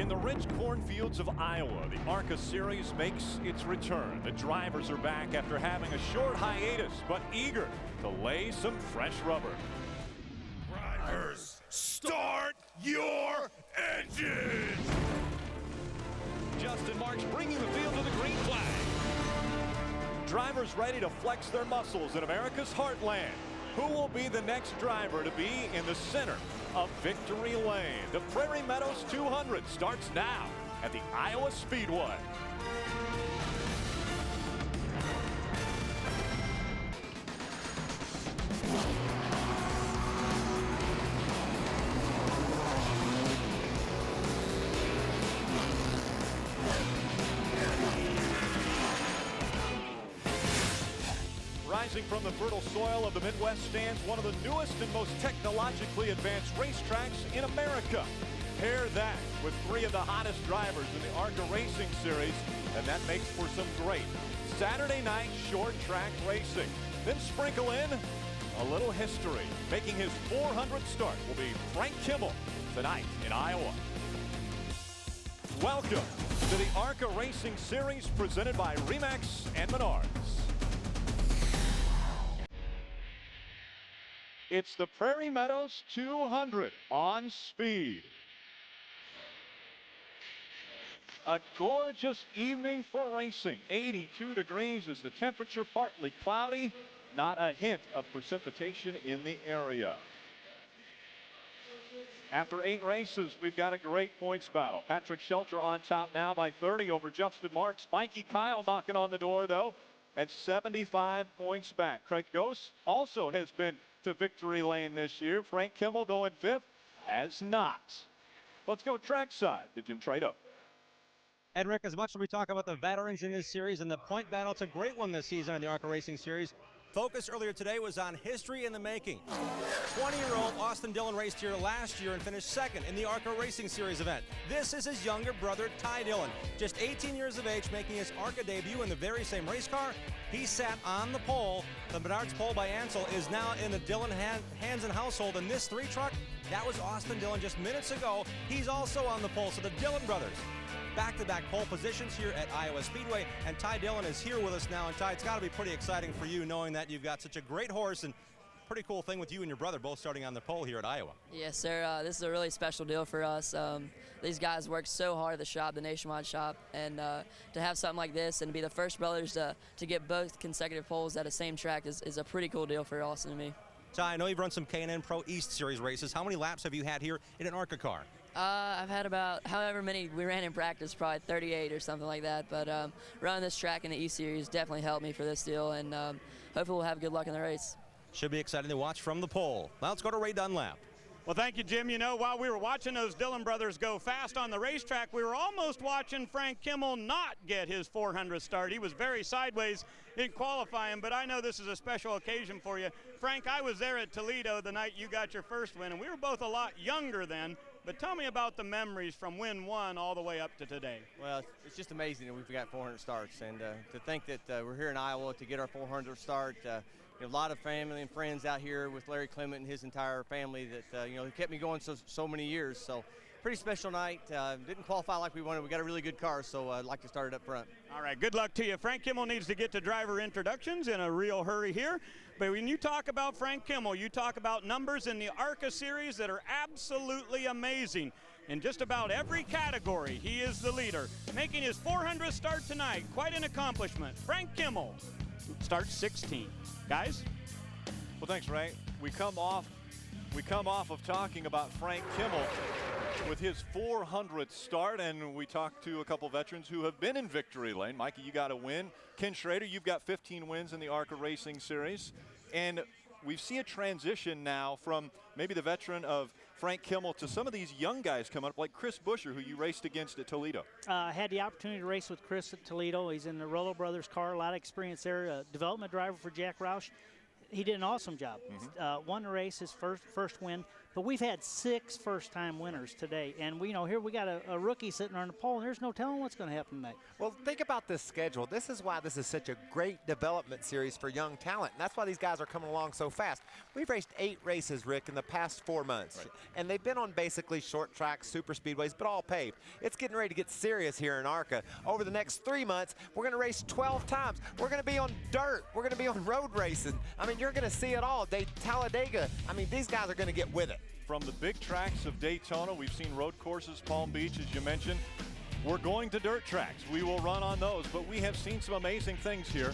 In the rich cornfields of Iowa, the Arca Series makes its return. The drivers are back after having a short hiatus, but eager to lay some fresh rubber. Drivers, start your engines! Justin Marks bringing the field to the green flag. Drivers ready to flex their muscles in America's heartland. Who will be the next driver to be in the center of victory lane? The Prairie Meadows 200 starts now at the Iowa Speedway. Rising from the fertile soil of the Midwest stands one of the newest and most technologically advanced racetracks in America. Pair that with three of the hottest drivers in the Arca Racing Series, and that makes for some great Saturday night short track racing. Then sprinkle in a little history. Making his 400th start will be Frank Kimmel tonight in Iowa. Welcome to the Arca Racing Series presented by Remax and Menards. It's the Prairie Meadows 200 on speed. A gorgeous evening for racing. 82 degrees is the temperature, partly cloudy, not a hint of precipitation in the area. After 8 races, we've got a great points battle. Patrick Shelter on top now by 30 over Justin Marks. Mikey Kyle knocking on the door, though, at 75 points back. Craig Ghost also has been to victory lane this year. Frank Kimmel going 5th has not. Let's go trackside to Jim Trado. And Rick, as much as we talk about the veterans in this series and the point battle, it's a great one this season in the Arca Racing Series. Focus earlier today was on history in the making. 20-year-old Austin Dillon raced here last year and finished second in the Arca Racing Series event. This is his younger brother, Ty Dillon, just 18 years of age, making his Arca debut in the very same race car. He sat on the pole. The Menards pole by Ansel is now in the Dillon Hansen household, and this 3 truck, that was Austin Dillon just minutes ago. He's also on the pole, so the Dillon brothers. Back-to-back pole positions here at Iowa Speedway, and Ty Dillon is here with us now. And Ty, it's got to be pretty exciting for you knowing that you've got such a great horse, and pretty cool thing with you and your brother both starting on the pole here at Iowa. Yes, sir. This is a really special deal for us. These guys work so hard at the shop, the Nationwide shop, and to have something like this and be the first brothers to get both consecutive poles at the same track is a pretty cool deal for Austin and me. Ty, I know you've run some K&N Pro East Series races. How many laps have you had here in an Arca car? I've had about however many we ran in practice, probably 38 or something like that. But running this track in the E-Series definitely helped me for this deal, and hopefully we'll have good luck in the race. Should be exciting to watch from the pole. Now let's go to Ray Dunlap. Well, thank you, Jim. You know, while we were watching those Dillon brothers go fast on the racetrack, we were almost watching Frank Kimmel not get his 400th start. He was very sideways in qualifying, but I know this is a special occasion for you. Frank, I was there at Toledo the night you got your first win, and we were both a lot younger then. But tell me about the memories from win 1 all the way up to today. Well, it's just amazing that we've got 400 starts, and to think that we're here in Iowa to get our 400th start. A lot of family and friends out here with Larry Clement and his entire family that kept me going so many years. So pretty special night. Didn't qualify like we wanted. We got a really good car, so I'd like to start it up front. All right, good luck to you. Frank Kimmel needs to get to driver introductions in a real hurry here. But when you talk about Frank Kimmel, you talk about numbers in the Arca Series that are absolutely amazing. In just about every category, he is the leader. Making his 400th start tonight, quite an accomplishment. Frank Kimmel starts 16. Guys? Well, thanks, Ray. We come off of talking about Frank Kimmel with his 400th start, and we talked to a couple veterans who have been in victory lane. Mikey, you got a win. Ken Schrader, you've got 15 wins in the Arca Racing Series. And we see a transition now from maybe the veteran of Frank Kimmel to some of these young guys coming up, like Chris Buescher, who you raced against at Toledo. I had the opportunity to race with Chris at Toledo. He's in the Rollo Brothers car, a lot of experience there, a development driver for Jack Roush. He did an awesome job. Won the race, his first win. but we've had 6 first-time winners today. And we know here we got a rookie sitting on the pole, and there's no telling what's going to happen tonight. Well, think about this schedule. This is why this is such a great development series for young talent, and that's why these guys are coming along so fast. We've raced 8 races, Rick, in the past 4 months, Right. and they've been on basically short tracks, super speedways, but all paved. It's getting ready to get serious here in Arca. Over the next 3 months, we're going to race 12 times. We're going to be on dirt. We're going to be on road racing. I mean, you're going to see it all. Talladega. I mean, these guys are going to get with it. From the big tracks of Daytona, we've seen road courses, Palm Beach, as you mentioned. We're going to dirt tracks. We will run on those, but we have seen some amazing things here.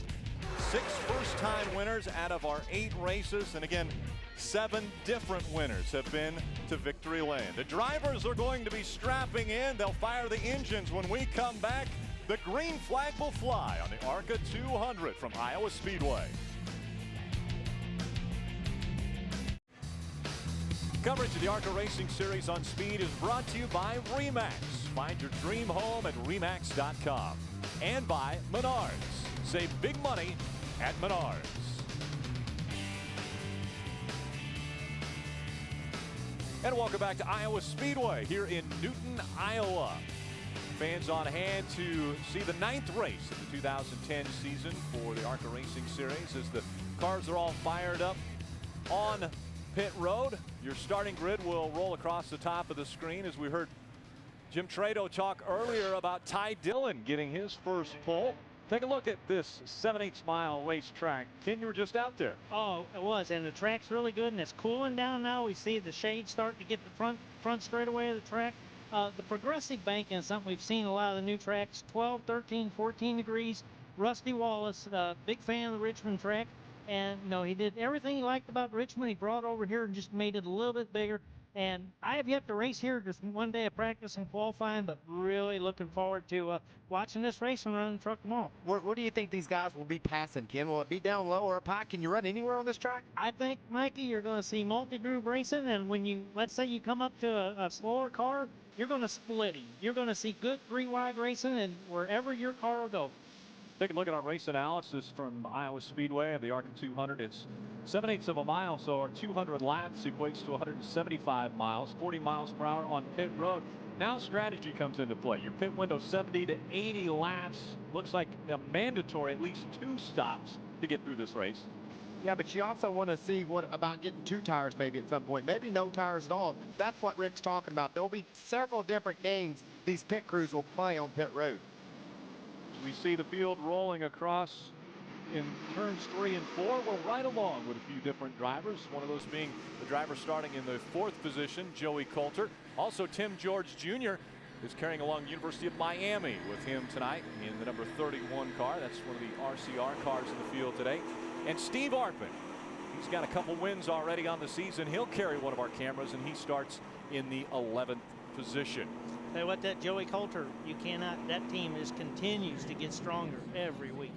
6 first-time winners out of our 8 races, and again, 7 different winners have been to victory lane. The drivers are going to be strapping in. They'll fire the engines when we come back. The green flag will fly on the Arca 200 from Iowa Speedway. Coverage of the Arca Racing Series on Speed is brought to you by Remax. Find your dream home at Remax.com. And by Menards. Save big money at Menards. And welcome back to Iowa Speedway here in Newton, Iowa. Fans on hand to see the 9th race of the 2010 season for the Arca Racing Series as the cars are all fired up on pit road. Your starting grid will roll across the top of the screen as we heard Jim Trado talk earlier about Ty Dillon getting his first pole. Take a look at this 7/8 mile racetrack. Ken, you were just out there. Oh, it was, and the track's really good, and it's cooling down now. We see the shade starting to get the front straightaway of the track. The progressive banking is something we've seen a lot of the new tracks, 12, 13, 14 degrees. Rusty Wallace, big fan of the Richmond track, and you know, he did everything he liked about Richmond. He brought it over here and just made it a little bit bigger. And I have yet to race here, just one day of practice and qualifying, but really looking forward to watching this race and running the truck tomorrow. Where do you think these guys will be passing, Ken? Will it be down low or up high? Can you run anywhere on this track? I think, Mikey, you're going to see multi-groove racing, and when you, let's say you come up to a slower car, you're going to split him. You're going to see good 3-wide racing, and wherever your car will go. Take a look at our race analysis from Iowa Speedway of the Arca 200. It's 7/8 of a mile, so our 200 laps equates to 175 miles, 40 miles per hour on pit road. Now strategy comes into play. Your pit window 70 to 80 laps. Looks like a mandatory at least 2 stops to get through this race. Yeah, but you also want to see what about getting 2 tires maybe at some point, maybe no tires at all. That's what Rick's talking about. There'll be several different games these pit crews will play on pit road. We see the field rolling across in turns 3 and 4. We're right along with a few different drivers. One of those being the driver starting in the 4th position, Joey Coulter. Also, Tim George Jr. is carrying along University of Miami with him tonight in the number 31 car. That's one of the RCR cars in the field today. And Steve Arpin, he's got a couple wins already on the season. He'll carry one of our cameras, and he starts in the 11th position. Tell you what, that Joey Coulter, you cannot, that team continues to get stronger every week.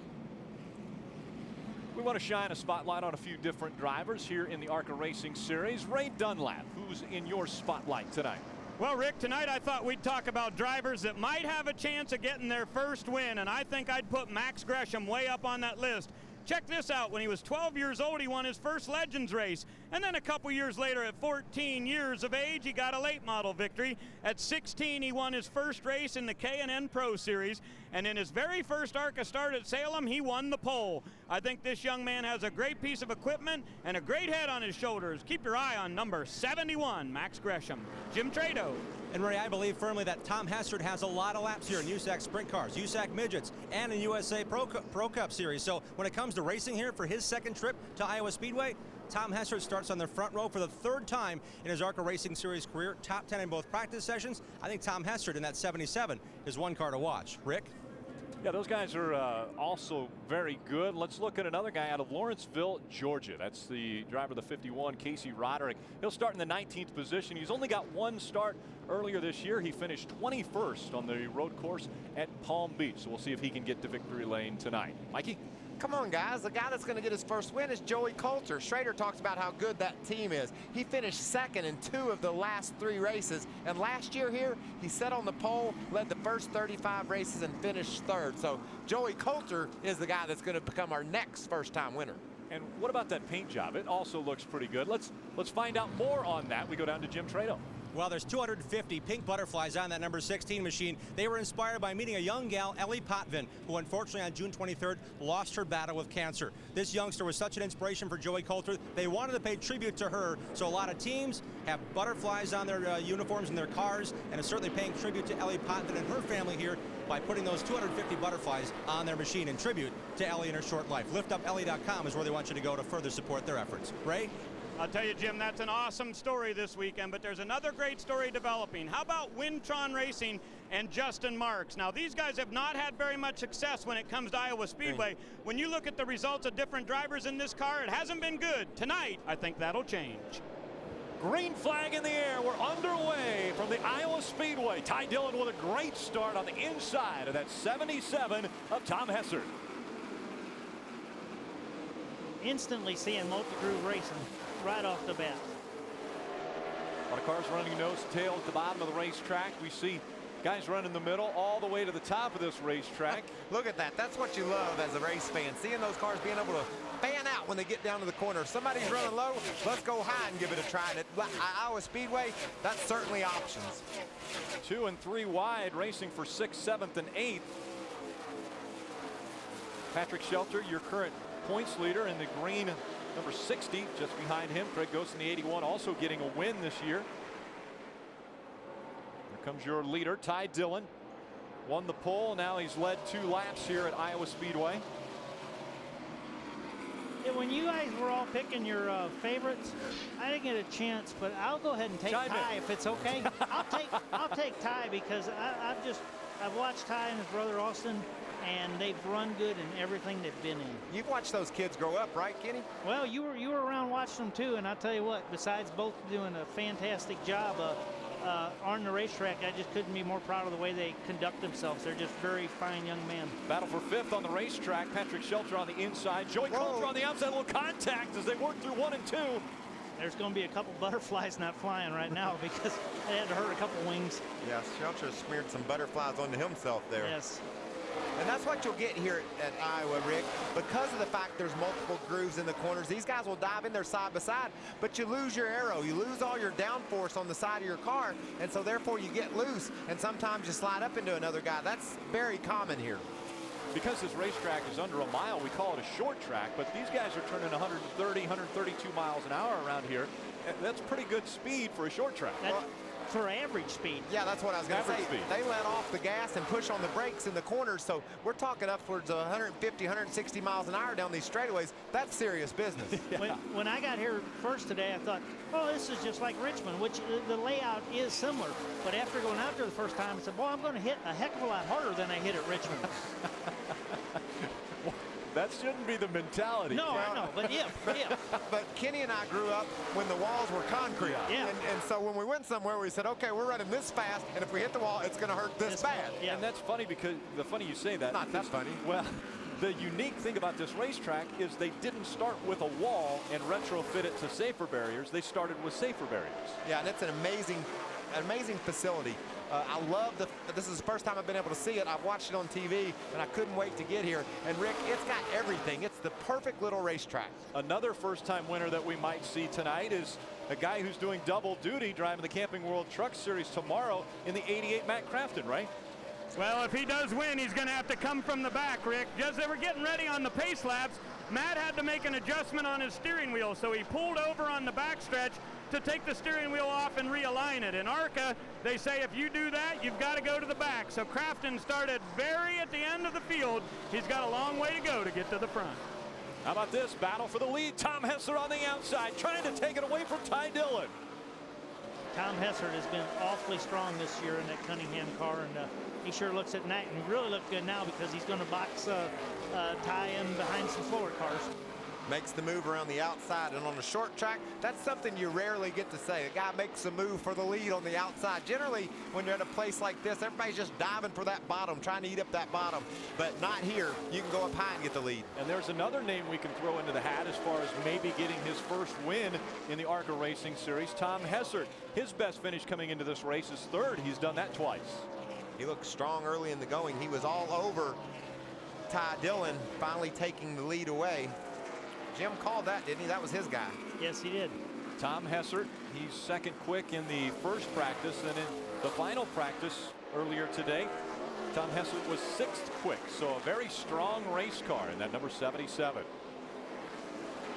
We want to shine a spotlight on a few different drivers here in the Arca Racing Series. Ray Dunlap, who's in your spotlight tonight? Well, Rick, tonight I thought we'd talk about drivers that might have a chance of getting their first win, and I think I'd put Max Gresham way up on that list. Check this out. When he was 12 years old, he won his first Legends race. And then a couple years later, at 14 years of age, he got a late model victory. At 16, he won his first race in the K&N Pro Series. And in his very first Arca start at Salem, he won the pole. I think this young man has a great piece of equipment and a great head on his shoulders. Keep your eye on number 71, Max Gresham. Jim Trado. And Ray, I believe firmly that Tom Hessert has a lot of laps here in USAC Sprint Cars, USAC Midgets, and in USA Pro Cup Series. So when it comes to racing here for his second trip to Iowa Speedway, Tom Hessert starts on the front row for the 3rd time in his Arca Racing Series career. Top 10 in both practice sessions. I think Tom Hessert in that 77 is one car to watch. Rick? Yeah, those guys are also very good. Let's look at another guy out of Lawrenceville, Georgia. That's the driver of the 51, Casey Roderick. He'll start in the 19th position. He's only got 1 start earlier this year. He finished 21st on the road course at Palm Beach. So we'll see if he can get to victory lane tonight. Mikey? Come on, guys. The guy that's going to get his first win is Joey Coulter. Schrader talks about how good that team is. He finished 2nd in 2 of the last 3 races. And last year here, he sat on the pole, led the first 35 races, and finished 3rd. So Joey Coulter is the guy that's going to become our next first-time winner. And what about that paint job? It also looks pretty good. Let's find out more on that. We go down to Jim Trado. Well, there's 250 pink butterflies on that number 16 machine. They were inspired by meeting a young gal, Ellie Potvin, who unfortunately on June 23rd lost her battle with cancer. This youngster was such an inspiration for Joey Coulter. They wanted to pay tribute to her, so a lot of teams have butterflies on their uniforms and their cars, and it's certainly paying tribute to Ellie Potvin and her family here by putting those 250 butterflies on their machine in tribute to Ellie and her short life. LiftUpEllie.com is where they want you to go to further support their efforts. Ray? I'll tell you, Jim, that's an awesome story this weekend, but there's another great story developing. How about Wintron Racing and Justin Marks? Now, these guys have not had very much success when it comes to Iowa Speedway. When you look at the results of different drivers in this car, it hasn't been good. Tonight, I think that'll change. Green flag in the air. We're underway from the Iowa Speedway. Ty Dillon with a great start on the inside of that 77 of Tom Hessert. Instantly seeing multi-groove racing right off the bat. A lot of cars running nose to tail at the bottom of the racetrack. We see guys running the middle all the way to the top of this racetrack. Look at that. That's what you love as a race fan. Seeing those cars being able to fan out when they get down to the corner. If somebody's running low, let's go high and give it a try. And at Iowa Speedway, that's certainly options. 2 and 3 wide, racing for 6th, 7th, and 8th. Patrick Shelter, your current points leader in the green number 60, just behind him. Craig Ghost in the 81, also getting a win this year. Here comes your leader, Ty Dillon. Won the pole, now he's led 2 laps here at Iowa Speedway. Yeah, when you guys were all picking your favorites, I didn't get a chance, but I'll go ahead and take Ty if it's okay. I'll take Ty because I've watched Ty and his brother Austin, and they've run good in everything they've been in. You've watched those kids grow up, right, Kenny? Well, you were around watching them too, and I'll tell you what, besides both doing a fantastic job on the racetrack, I just couldn't be more proud of the way they conduct themselves. They're just very fine young men. Battle for 5th on the racetrack. Patrick Shelter on the inside. Joey Coulter on the outside. A little contact as they work through 1 and 2. There's going to be a couple butterflies not flying right now because they had to hurt a couple wings. Yeah, Shelter smeared some butterflies onto himself there. Yes. And that's what you'll get here at Iowa, Rick. Because of the fact there's multiple grooves in the corners, these guys will dive in there side by side, but you lose your aero. You lose all your downforce on the side of your car, and so therefore you get loose, and sometimes you slide up into another guy. That's very common here. Because this racetrack is under a mile, we call it a short track, but these guys are turning 130, 132 miles an hour around here. That's pretty good speed for a short track. For average speed. Yeah, that's what I was going to say. They let off the gas and push on the brakes in the corners, so we're talking upwards of 150, 160 miles an hour down these straightaways. That's serious business. Yeah. When I got here first today, I thought, oh, this is just like Richmond, which the layout is similar. But after going out there the first time, I said, boy, I'm going to hit a heck of a lot harder than I hit at Richmond. That shouldn't be the mentality. No, I know, but yeah. But Kenny and I grew up when the walls were concrete. Yeah. And so when we went somewhere, we said, okay, we're running this fast, and if we hit the wall, it's going to hurt this bad. Yeah. And that's funny because, funny you say that. Not that funny. Well, the unique thing about this racetrack is they didn't start with a wall and retrofit it to safer barriers. They started with safer barriers. Yeah, and it's an amazing facility. I love this is the first time I've been able to see it. I've watched it on TV, and I couldn't wait to get here. And Rick, it's got everything. It's the perfect little racetrack. Another first-time winner that we might see tonight is a guy who's doing double duty driving the Camping World Truck Series tomorrow in the 88 Matt Crafton, right? Well, if he does win, he's going to have to come from the back, Rick. As they were getting ready on the pace laps, Matt had to make an adjustment on his steering wheel, so he pulled over on the backstretch to take the steering wheel off and realign it. In Arca, they say if you do that, you've got to go to the back. So Crafton started very at the end of the field. He's got a long way to go to get to the front. How about this battle for the lead? Tom Hessert on the outside, trying to take it away from Ty Dillon. Tom Hessert has been awfully strong this year in that Cunningham car, and he sure looks at night, and he really looks good now because he's going to box Ty in behind some slower cars. Makes the move around the outside, and on a short track, that's something you rarely get to say. A guy makes a move for the lead on the outside. Generally, when you're at a place like this, everybody's just diving for that bottom, trying to eat up that bottom. But not here. You can go up high and get the lead. And there's another name we can throw into the hat as far as maybe getting his first win in the Arca Racing Series. Tom Hessert, his best finish coming into this race is 3rd. He's done that twice. He looked strong early in the going. He was all over Ty Dillon, finally taking the lead away. Jim called that, didn't he? That was his guy. Yes, he did. Tom Hessert, he's second quick in the first practice, and in the final practice earlier today, Tom Hessert was sixth quick. So a very strong race car in that number 77.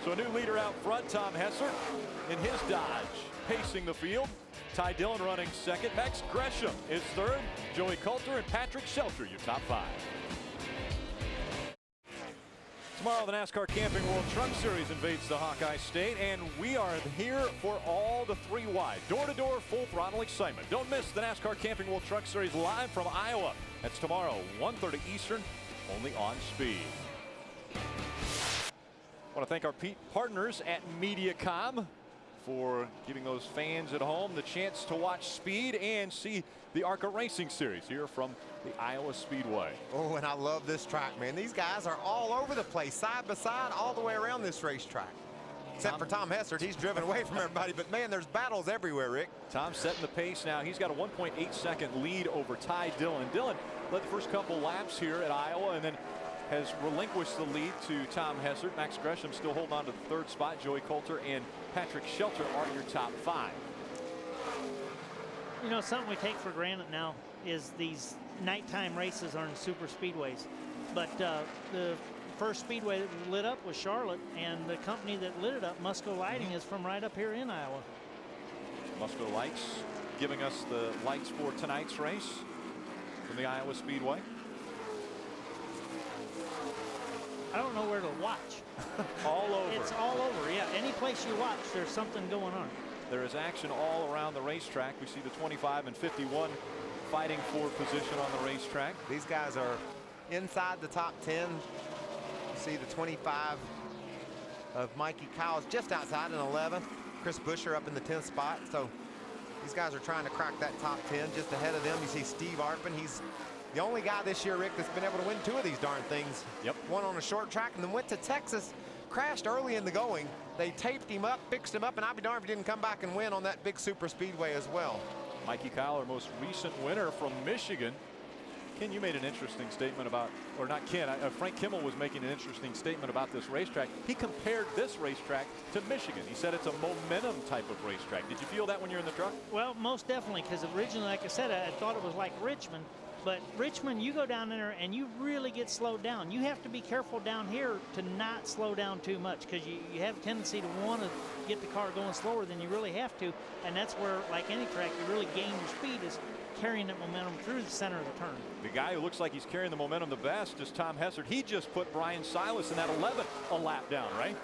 So a new leader out front, Tom Hessert in his Dodge, pacing the field. Ty Dillon running second. Max Gresham is third. Joey Coulter and Patrick Shelter, your top five. Tomorrow, the NASCAR Camping World Truck Series invades the Hawkeye State, and we are here for all the three wide. Door-to-door, full throttle excitement. Don't miss the NASCAR Camping World Truck Series live from Iowa. That's tomorrow, 1:30 Eastern, only on Speed. I want to thank our partners at MediaCom for giving those fans at home the chance to watch Speed and see the Arca Racing Series here from the Iowa Speedway. Oh, and I love this track, man. These guys are all over the place, side by side, all the way around this racetrack. Except for Tom Hessert, he's driven away from everybody. But, man, there's battles everywhere, Rick. Tom's setting the pace now. He's got a 1.8-second lead over Ty Dillon. Dillon led the first couple laps here at Iowa and then has relinquished the lead to Tom Hessert. Max Gresham still holding on to the third spot. Joey Coulter and Patrick Shelter are your top five. You know, something we take for granted now is these nighttime races are in super speedways. But the first speedway that lit up was Charlotte, and the company that lit it up, Musco Lighting, is from right up here in Iowa. Musco Lights giving us the lights for tonight's race from the Iowa Speedway. I don't know where to watch. All over. It's all over, yeah. Any place you watch, there's something going on. There is action all around the racetrack. We see the 25 and 51 fighting for position on the racetrack. These guys are inside the top 10. You see the 25 of Mikey Cowles just outside in 11th. Chris Buescher up in the 10th spot. So these guys are trying to crack that top 10. Just ahead of them, you see Steve Arpin. He's the only guy this year, Rick, that's been able to win two of these darn things. Yep. One on a short track and then went to Texas, crashed early in the going. They taped him up, fixed him up, and I'll be darned if he didn't come back and win on that big super speedway as well. Mikey Kyle, our most recent winner from Michigan. Ken, you made an interesting statement about, or not Ken, Frank Kimmel was making an interesting statement about this racetrack. He compared this racetrack to Michigan. He said it's a momentum type of racetrack. Did you feel that when you're in the truck? Well, most definitely, because originally, like I said, I thought it was like Richmond. But Richmond, you go down there and you really get slowed down. You have to be careful down here to not slow down too much, because you have a tendency to want to get the car going slower than you really have to. And that's where, like any track, you really gain your speed is carrying that momentum through the center of the turn. The guy who looks like he's carrying the momentum the best is Tom Hessert. He just put Brian Silas in that 11th a lap down, right?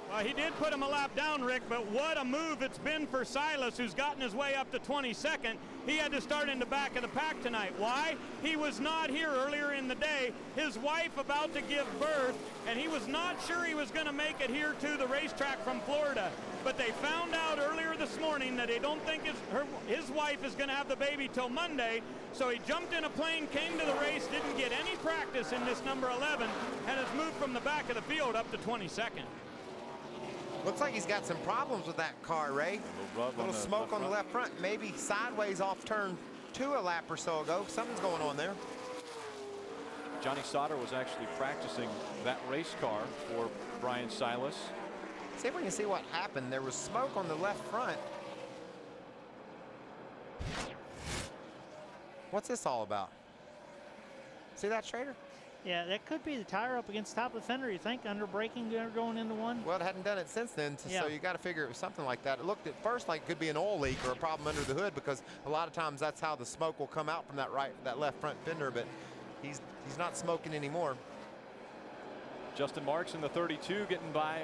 Well, he did put him a lap down, Rick, but what a move it's been for Silas, who's gotten his way up to 22nd. He had to start in the back of the pack tonight. Why? He was not here earlier in the day. His wife about to give birth, and he was not sure he was going to make it here to the racetrack from Florida. But they found out earlier this morning that they don't think his wife is going to have the baby till Monday. So he jumped in a plane, came to the race, didn't get any practice in this number 11, and has moved from the back of the field up to 22nd. Looks like he's got some problems with that car, Ray. A little smoke on the left front, maybe sideways off turn 2 a lap or so ago. Something's going on there. Johnny Sauter was actually practicing that race car for Brian Silas. See if we can see what happened. There was smoke on the left front. What's this all about? See that, Schrader? Yeah, that could be the tire up against the top of the fender, you think, under braking going into one? Well, it hadn't done it since then, so you got to figure it was something like that. It looked at first like it could be an oil leak or a problem under the hood, because a lot of times that's how the smoke will come out from that left front fender, but he's not smoking anymore. Justin Marks in the 32 getting by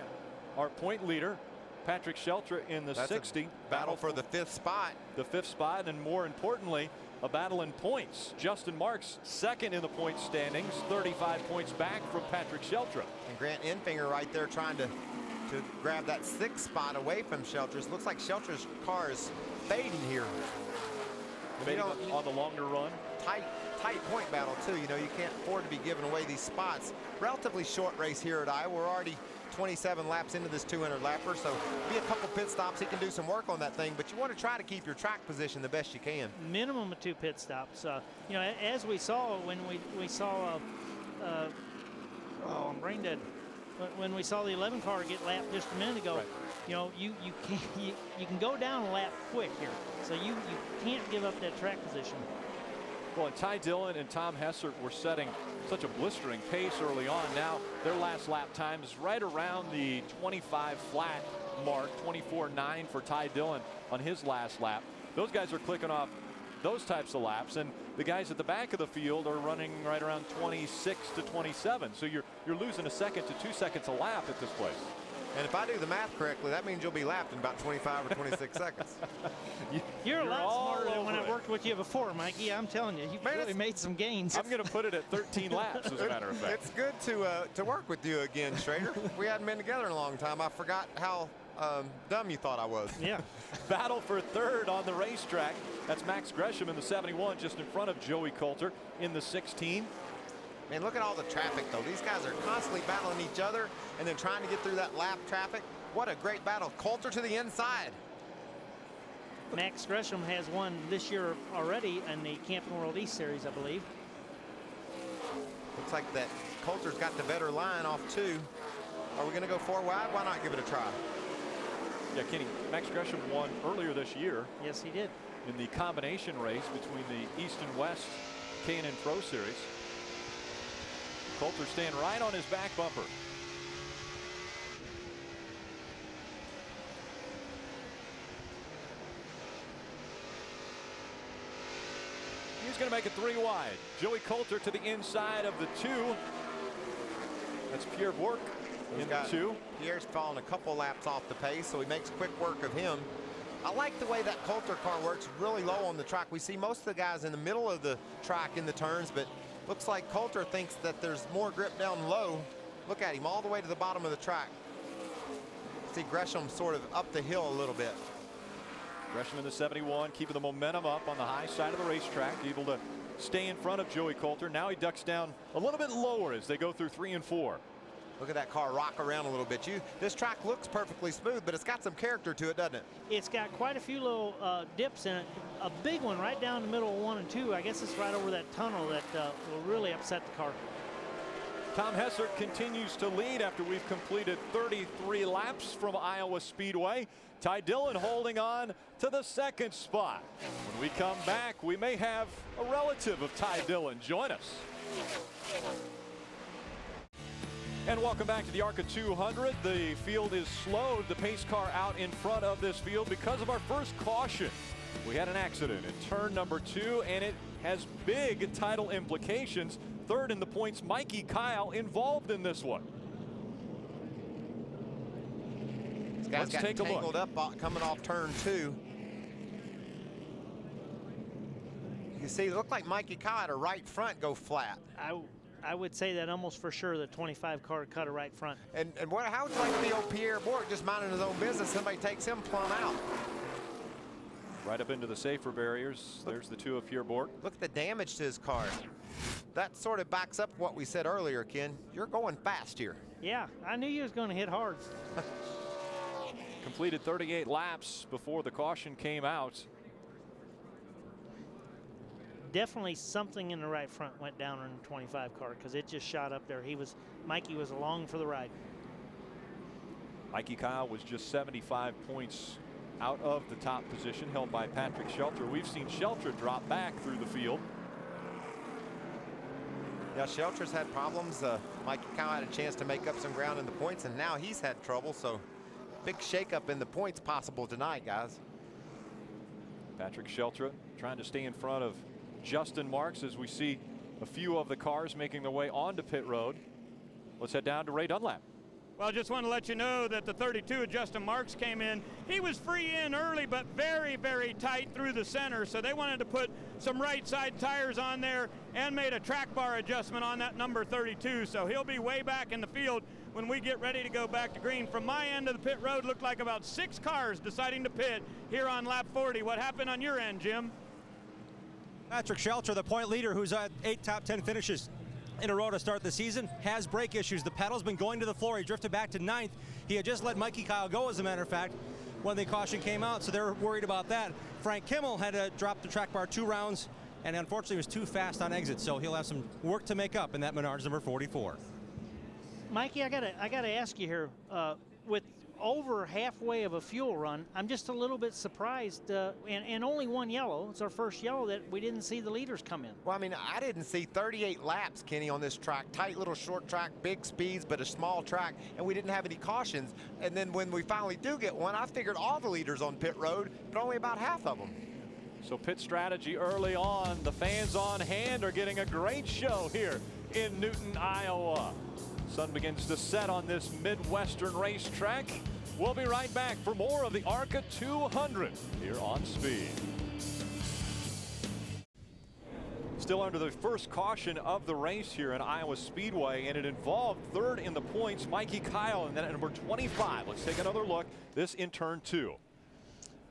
our point leader, Patrick Shelter in the 60. Battle for the 5th spot. The 5th spot, and more importantly, a battle in points. Justin Marks second in the point standings, 35 points back from Patrick Shelter. And Grant Enfinger right there trying to grab that 6th spot away from Shelter's. Looks like Shelter's car is fading here. Fading on the longer run. Tight point battle too. You know, you can't afford to be giving away these spots. Relatively short race here at Iowa. We're already 27 laps into this 200 lapper, so be a couple pit stops. He can do some work on that thing, but you want to try to keep your track position the best you can. Minimum of 2 pit stops. You know, as we saw when we saw, oh, I'm brain dead. when we saw the 11 car get lapped just a minute ago. Right. You know, you can go down a lap quick here, so you can't give up that track position. Well, and Ty Dillon and Tom Hessert were setting such a blistering pace early on. Now their last lap time is right around the 25 flat mark, 24.9 for Ty Dillon on his last lap. Those guys are clicking off those types of laps, and the guys at the back of the field are running right around 26 to 27. So you're losing a second to 2 seconds a lap at this place. And if I do the math correctly, that means you'll be lapped in about 25 or 26 seconds. You're a lot smarter than when I it. worked with you before, Mikey. I'm telling you, you've really made some gains. I'm going to put it at 13 laps, as a matter of fact. It's good to work with you again, Schrader. We hadn't been together in a long time. I forgot how dumb you thought I was. Yeah. Battle for third on the racetrack. That's Max Gresham in the 71, just in front of Joey Coulter in the 16. Man, look at all the traffic, though. These guys are constantly battling each other and then trying to get through that lap traffic. What a great battle. Coulter to the inside. Max Gresham has won this year already in the Camping World East Series, I believe. Looks like that Coulter's got the better line off 2. Are we going to go 4 wide? Why not give it a try? Yeah, Kenny, Max Gresham won earlier this year. Yes, he did. In the combination race between the East and West K&N Pro Series. Coulter staying right on his back bumper. He's going to make it 3 wide. Joey Coulter to the inside of the 2. That's Pierre Bourque in the 2. Pierre's fallen a couple laps off the pace, so he makes quick work of him. I like the way that Coulter car works really low on the track. We see most of the guys in the middle of the track in the turns, but looks like Coulter thinks that there's more grip down low. Look at him all the way to the bottom of the track. See Gresham sort of up the hill a little bit. Gresham in the 71, keeping the momentum up on the high side of the racetrack, able to stay in front of Joey Coulter. Now he ducks down a little bit lower as they go through 3 and 4. Look at that car rock around a little bit. This track looks perfectly smooth, but it's got some character to it, doesn't it? It's got quite a few little dips in it. A big one right down the middle of 1 and 2. I guess it's right over that tunnel that will really upset the car. Tom Hessert continues to lead after we've completed 33 laps from Iowa Speedway. Ty Dillon holding on to the 2nd spot. When we come back, we may have a relative of Ty Dillon join us. And welcome back to the Arca 200. The field is slowed. The pace car out in front of this field because of our first caution. We had an accident in turn number 2, and it has big title implications. Third in the points, Mikey Kyle involved in this one. This guy's got tangled up coming off turn 2. You can see it looked like Mikey Kyle had a right front go flat. I would say that almost for sure the 25 car cut a right front. And how would you like to be old Pierre Bourque just minding his own business? Somebody takes him plumb out. Right up into the safer barriers. There's the 2 of Pierre Bourque. Look at the damage to his car. That sort of backs up what we said earlier, Ken. You're going fast here. Yeah, I knew you was going to hit hard. Completed 38 laps before the caution came out. Definitely something in the right front went down in the 25 car because it just shot up there. Mikey was along for the ride. Mikey Kyle was just 75 points out of the top position, held by Patrick Shelter. We've seen Shelter drop back through the field. Yeah, Shelter's had problems. Mikey Kyle had a chance to make up some ground in the points, and now he's had trouble. So big shakeup in the points possible tonight, guys. Patrick Shelter trying to stay in front of Justin Marks as we see a few of the cars making their way onto pit road. Let's head down to Ray Dunlap. Well, I just want to let you know that the 32 of Justin Marks came in. He was free in early, but very, very tight through the center. So they wanted to put some right side tires on there and made a track bar adjustment on that number 32. So he'll be way back in the field when we get ready to go back to green. From my end of the pit road, looked like about 6 cars deciding to pit here on lap 40. What happened on your end, Jim? Patrick Shelter, the point leader, who's at 8 top 10 finishes in a row to start the season, has brake issues. The pedal's been going to the floor. He drifted back to 9th. He had just let Mikey Kyle go, as a matter of fact, when the caution came out, so they're worried about that. Frank Kimmel had to drop the track bar 2 rounds, and unfortunately was too fast on exit, so he'll have some work to make up in that Menards number 44. Mikey, I gotta ask you here. With over halfway of a fuel run, I'm just a little bit surprised, and only one yellow. It's our first yellow that we didn't see the leaders come in. Well, I mean, I didn't see 38 laps, Kenny, on this track. Tight little short track, big speeds, but a small track, and we didn't have any cautions. And then when we finally do get one, I figured all the leaders on pit road, but only about half of them. So pit strategy early on. The fans on hand are getting a great show here in Newton, Iowa. Sun begins to set on this Midwestern racetrack. We'll be right back for more of the Arca 200 here on Speed. Still under the first caution of the race here in Iowa Speedway, and it involved third in the points, Mikey Kyle, and then at number 25. Let's take another look. This in turn 2.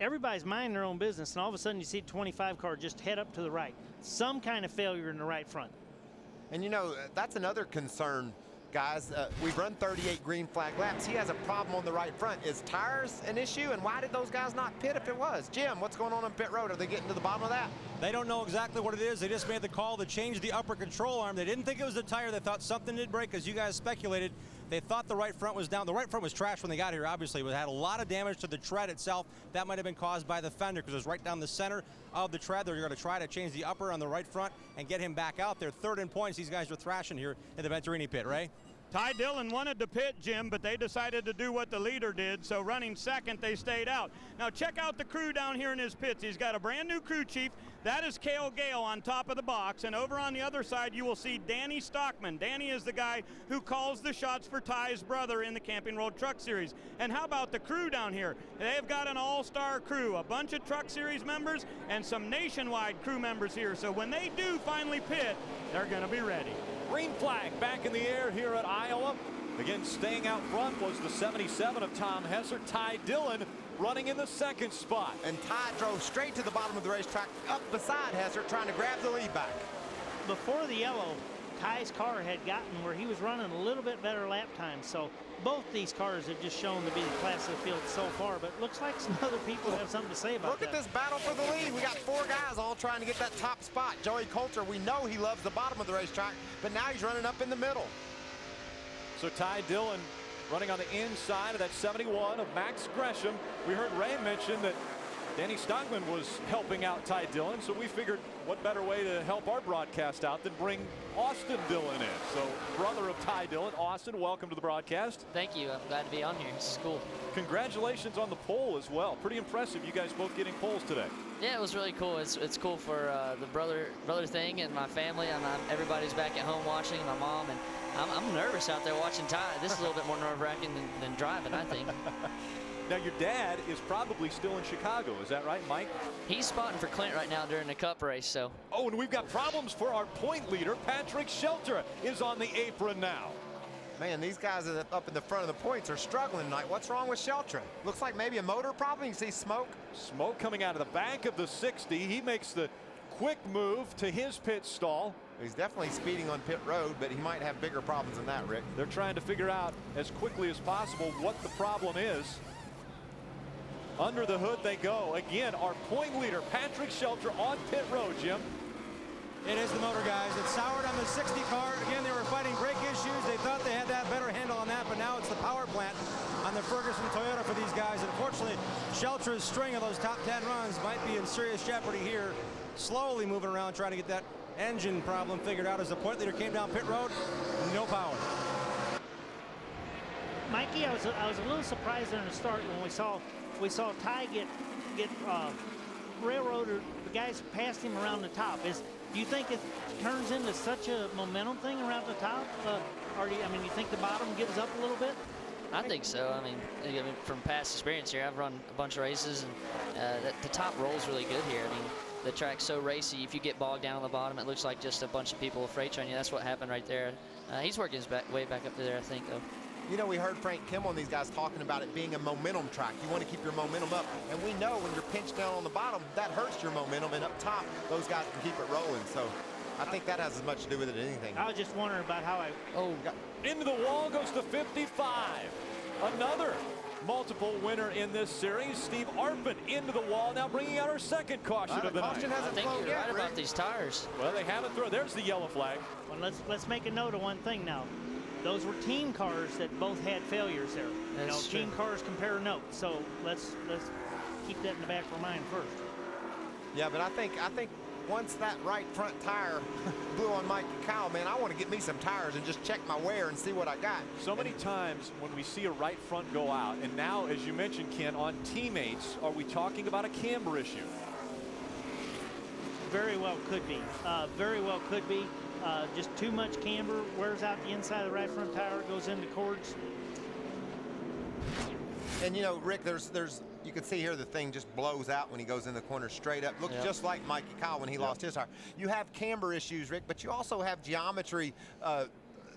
Everybody's minding their own business, and all of a sudden you see 25 car just head up to the right. Some kind of failure in the right front. And you know, that's another concern, guys. We've run 38 green flag laps. He has a problem on the right front. Is tires an issue, and why did those guys not pit if it was? Jim, what's going on pit road? Are they getting to the bottom of that? They don't know exactly what it is. They just made the call to change the upper control arm. They didn't think it was the tire. They thought something did break, as you guys speculated. They thought the right front was down. The right front was trashed when they got here, obviously. It had a lot of damage to the tread itself. That might have been caused by the fender, because it was right down the center of the tread. They're going to try to change the upper on the right front and get him back out there. Third in points. These guys are thrashing here in the Venturini pit, Ray. Ty Dillon wanted to pit, Jim, but they decided to do what the leader did, so running second, they stayed out. Now check out the crew down here in his pits. He's got a brand new crew chief. That is Cale Gale on top of the box, and over on the other side you will see Danny Stockman. Danny is the guy who calls the shots for Ty's brother in the Camping World Truck Series. And how about the crew down here? They've got an all-star crew, a bunch of Truck Series members and some nationwide crew members here, so when they do finally pit, they're going to be ready. Green flag back in the air here at Iowa. Again, staying out front was the 77 of Tom Hessert. Ty Dillon running in the second spot. And Ty drove straight to the bottom of the racetrack, up beside Hessert, trying to grab the lead back. Before the yellow, Ty's car had gotten where he was running a little bit better lap time. So both these cars have just shown to be the class of the field so far, but looks like some other people have something to say about that. Look at this battle for the lead. We got 4 guys all trying to get that top spot. Joey Coulter, we know he loves the bottom of the racetrack, but now he's running up in the middle. So Ty Dillon running on the inside of that 71 of Max Gresham. We heard Ray mention that Danny Stockman was helping out Ty Dillon, so we figured what better way to help our broadcast out than bring Austin Dillon in. So brother of Ty Dillon, Austin, welcome to the broadcast. Thank you. I'm glad to be on here. This is cool. Congratulations on the pole as well. Pretty impressive, you guys both getting poles today. Yeah, it was really cool. It's cool for the brother thing and my family. Everybody's back at home watching, my mom, and I'm nervous out there watching Ty. This is a little bit more nerve-wracking than driving, I think. Now, your dad is probably still in Chicago. Is that right, Mike? He's spotting for Clint right now during the Cup race, so. Oh, and we've got problems for our point leader. Patrick Shelter is on the apron now. Man, these guys up in the front of the points are struggling tonight. What's wrong with Shelter? Looks like maybe a motor problem. You can see smoke. Smoke coming out of the back of the 60. He makes the quick move to his pit stall. He's definitely speeding on pit road, but he might have bigger problems than that, Rick. They're trying to figure out as quickly as possible what the problem is. Under the hood they go. Again, our point leader, Patrick Shelter, on pit road, Jim. It is the motor, guys. It soured on the 60 car. Again, they were fighting brake issues. They thought they had that better handle on that, but now it's the power plant on the Ferguson Toyota for these guys. Unfortunately, Shelter's string of those top 10 runs might be in serious jeopardy here. Slowly moving around, trying to get that engine problem figured out as the point leader came down pit road. No power. Mikey, I was a little surprised during the start when we saw Ty get railroaded. The guys passed him around the top. Do you think it turns into such a momentum thing around the top, or do you think the bottom gives up a little bit? I think so. I mean, from past experience here, I've run a bunch of races, and the top rolls really good here. I mean, the track's so racy. If you get bogged down on the bottom, it looks like just a bunch of people with freight train you. That's what happened right there. He's working his way back up to there, I think, though. You know, we heard Frank Kimmel and these guys talking about it being a momentum track. You want to keep your momentum up. And we know when you're pinched down on the bottom, that hurts your momentum. And up top, those guys can keep it rolling. So I think that has as much to do with it as anything. I was just wondering about how Into the wall goes to 55. Another multiple winner in this series, Steve Arpin, into the wall, now bringing out our second caution of the night. I think you're right about these tires. Well, they haven't thrown. There's the yellow flag. Well, let's make a note of one thing now. those were team cars that both had failures there. That's true. Team cars compare notes, so let's keep that in the back of our mind first. Yeah, but I think once that right front tire blew on Mikey Kyle, man, I want to get me some tires and just check my wear and see what I got. So many times when we see a right front go out, and now, as you mentioned, Ken, on teammates, are we talking about a camber issue? Very well could be. Very well could be. Just too much camber, wears out the inside of the right front tire, goes into cords. And you know, Rick, you can see here the thing just blows out when he goes in the corner straight up. Looks just like Mikey Kyle when he lost his tire. You have camber issues, Rick, but you also have geometry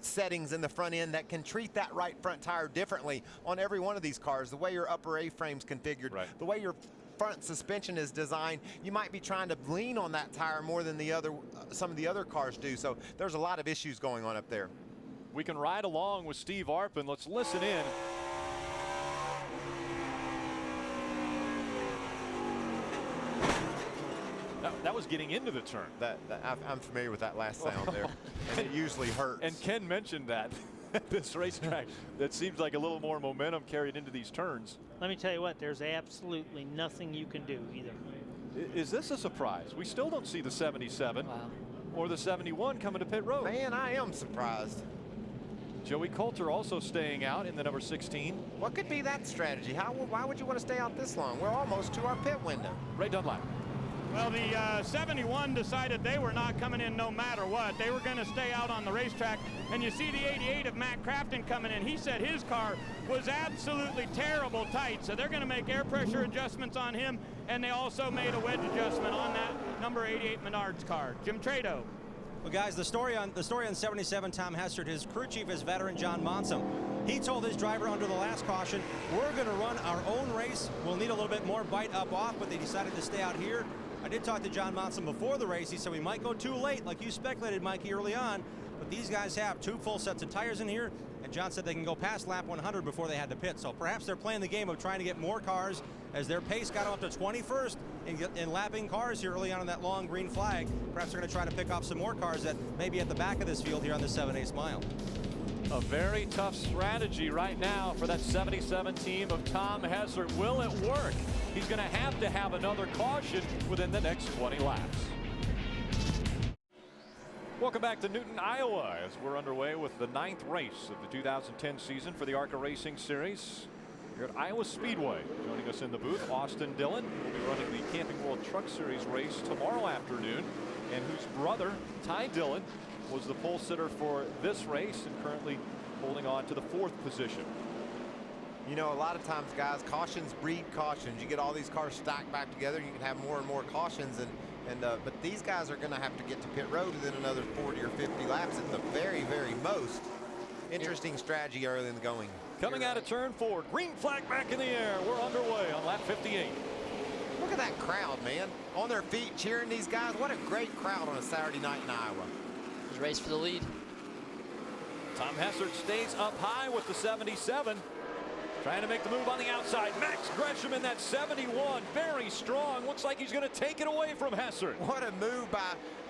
settings in the front end that can treat that right front tire differently on every one of these cars. The way your upper A-frame's configured, the way your front suspension is designed, you might be trying to lean on that tire more than the other some of the other cars do. So there's a lot of issues going on up there. We can ride along with Steve Arpin. Let's listen in. That was getting into the turn. I'm familiar with that last sound there, and it usually hurts. And Ken mentioned that this racetrack, that seems like a little more momentum carried into these turns. Let me tell you what, there's absolutely nothing you can do either. Is this a surprise? We still don't see the 77 or the 71 coming to pit road. Man, I am surprised. Joey Coulter also staying out in the number 16. What could be that strategy? Why would you want to stay out this long? We're almost to our pit window. Ray Dunlap. Well, the 71 decided they were not coming in no matter what. They were going to stay out on the racetrack. And you see the 88 of Matt Crafton coming in. He said his car was absolutely terrible tight. So they're going to make air pressure adjustments on him. And they also made a wedge adjustment on that number 88 Menards car. Jim Trado. Well, guys, the story on 77 Tom Hessert, his crew chief is veteran John Monson. He told his driver under the last caution, we're going to run our own race. We'll need a little bit more bite up off, but they decided to stay out here. I did talk to John Monson before the race. He said we might go too late, like you speculated, Mikey, early on. But these guys have 2 full sets of tires in here, and John said they can go past lap 100 before they had to pit. So perhaps they're playing the game of trying to get more cars as their pace got them up to 21st in lapping cars here early on in that long green flag. Perhaps they're going to try to pick off some more cars that may be at the back of this field here on the 7/8 mile. A very tough strategy right now for that 77 team of Tom Hessert. Will it work? He's going to have another caution within the next 20 laps. Welcome back to Newton, Iowa, as we're underway with the 9th race of the 2010 season for the Arca Racing Series. Here at Iowa Speedway. Joining us in the booth, Austin Dillon, who will be running the Camping World Truck Series race tomorrow afternoon, and whose brother, Ty Dillon, was the pole sitter for this race and currently holding on to the 4th position. You know, a lot of times, guys, cautions breed cautions. You get all these cars stacked back together, you can have more and more cautions, but these guys are going to have to get to pit road within another 40 or 50 laps at the very, very most. Interesting strategy early in the going. Coming out of turn 4, green flag back in the air. We're underway on lap 58. Look at that crowd, man. On their feet cheering these guys. What a great crowd on a Saturday night in Iowa. There's a race for the lead. Tom Hessert stays up high with the 77. Trying to make the move on the outside. Max Gresham in that 71. Very strong. Looks like he's going to take it away from Hessert. What a move by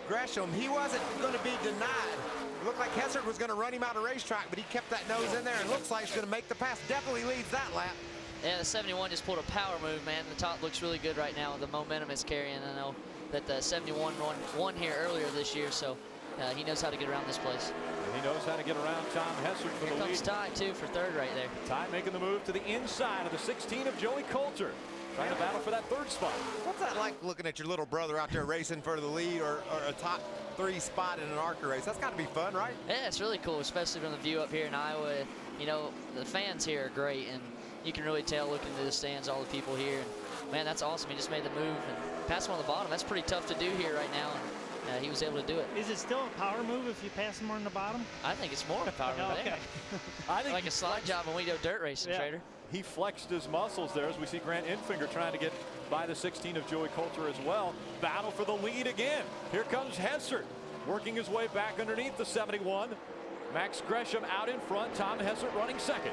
Gresham. He wasn't going to be denied. It looked like Hessert was going to run him out of racetrack, but he kept that nose in there and looks like he's going to make the pass. Definitely leads that lap. Yeah, the 71 just pulled a power move, man. The top looks really good right now. The momentum is carrying. I know that the 71 won here earlier this year, so he knows how to get around this place. And he knows how to get around Tom Hessert for the lead. Here comes Ty, too, for 3rd right there. Ty making the move to the inside of the 16 of Joey Coulter. Trying to battle for that 3rd spot. What's that like looking at your little brother out there racing for the lead or a top 3 spot in an ARCA race? That's got to be fun, right? Yeah, it's really cool, especially from the view up here in Iowa. You know, the fans here are great, and you can really tell looking into the stands, all the people here. And, man, that's awesome. He just made the move and passed him on the bottom. That's pretty tough to do here right now, and he was able to do it. Is it still a power move if you pass him on the bottom? I think it's more of a power move. Okay. I think like a slide job when we go dirt racing, Trader. He flexed his muscles there as we see Grant Infinger trying to get by the 16 of Joey Coulter as well. Battle for the lead again. Here comes Hessert working his way back underneath the 71. Max Gresham out in front. Tom Hessert running 2nd.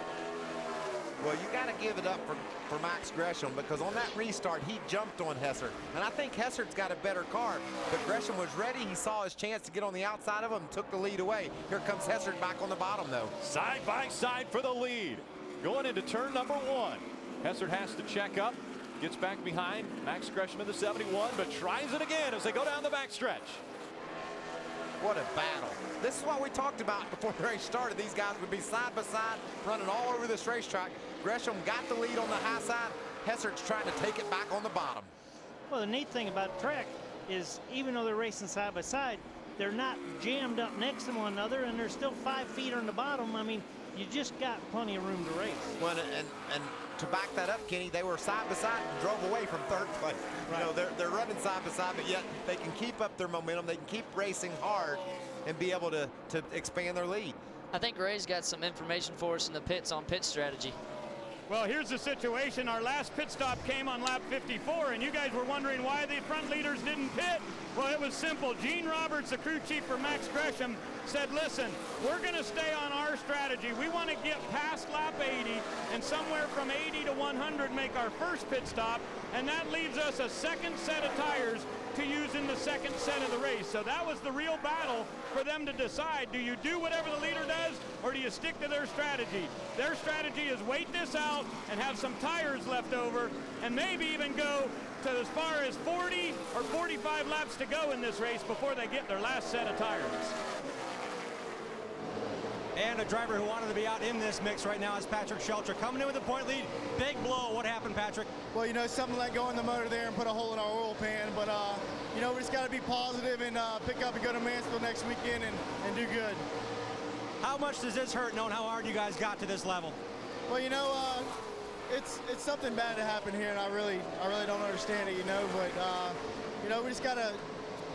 Well, you got to give it up for Max Gresham, because on that restart, he jumped on Hessert. And I think Hessert's got a better car, but Gresham was ready. He saw his chance to get on the outside of him and took the lead away. Here comes Hessert back on the bottom, though. Side by side for the lead. Going into turn number 1. Hessert has to check up, gets back behind Max Gresham in the 71, but tries it again as they go down the backstretch. What a battle. This is what we talked about before the race started. These guys would be side by side, running all over this racetrack. Gresham got the lead on the high side. Hessert's trying to take it back on the bottom. Well, the neat thing about the track is even though they're racing side by side, they're not jammed up next to one another, and they're still 5 feet on the bottom. I mean, you just got plenty of room to race. Well, and to back that up, Kenny, they were side by side and drove away from third place. Right. You know, they're running side by side, but yet they can keep up their momentum. They can keep racing hard and be able to expand their lead. I think Ray's got some information for us in the pits on pit strategy. Well, here's the situation. Our last pit stop came on lap 54, and you guys were wondering why the front leaders didn't pit. Well, it was simple. Gene Roberts, the crew chief for Max Gresham, said, listen, we're going to stay on our strategy. We want to get past lap 80 and somewhere from 80 to 100 make our first pit stop, and that leaves us a second set of tires to use in the second set of the race. So that was the real battle for them to decide, do you do whatever the leader does or do you stick to their strategy? Their strategy is wait this out and have some tires left over and maybe even go to as far as 40 or 45 laps to go in this race before they get their last set of tires. And a driver who wanted to be out in this mix right now is Patrick Shelter, coming in with a point lead. Big blow. What happened, Patrick? Well, you know, something let go in the motor there and put a hole in our oil pan. But, you know, we just got to be positive and pick up and go to Mansfield next weekend and do good. How much does this hurt, knowing how hard you guys got to this level? Well, you know, it's something bad to happen here, and I really don't understand it, you know. But, you know, we just got to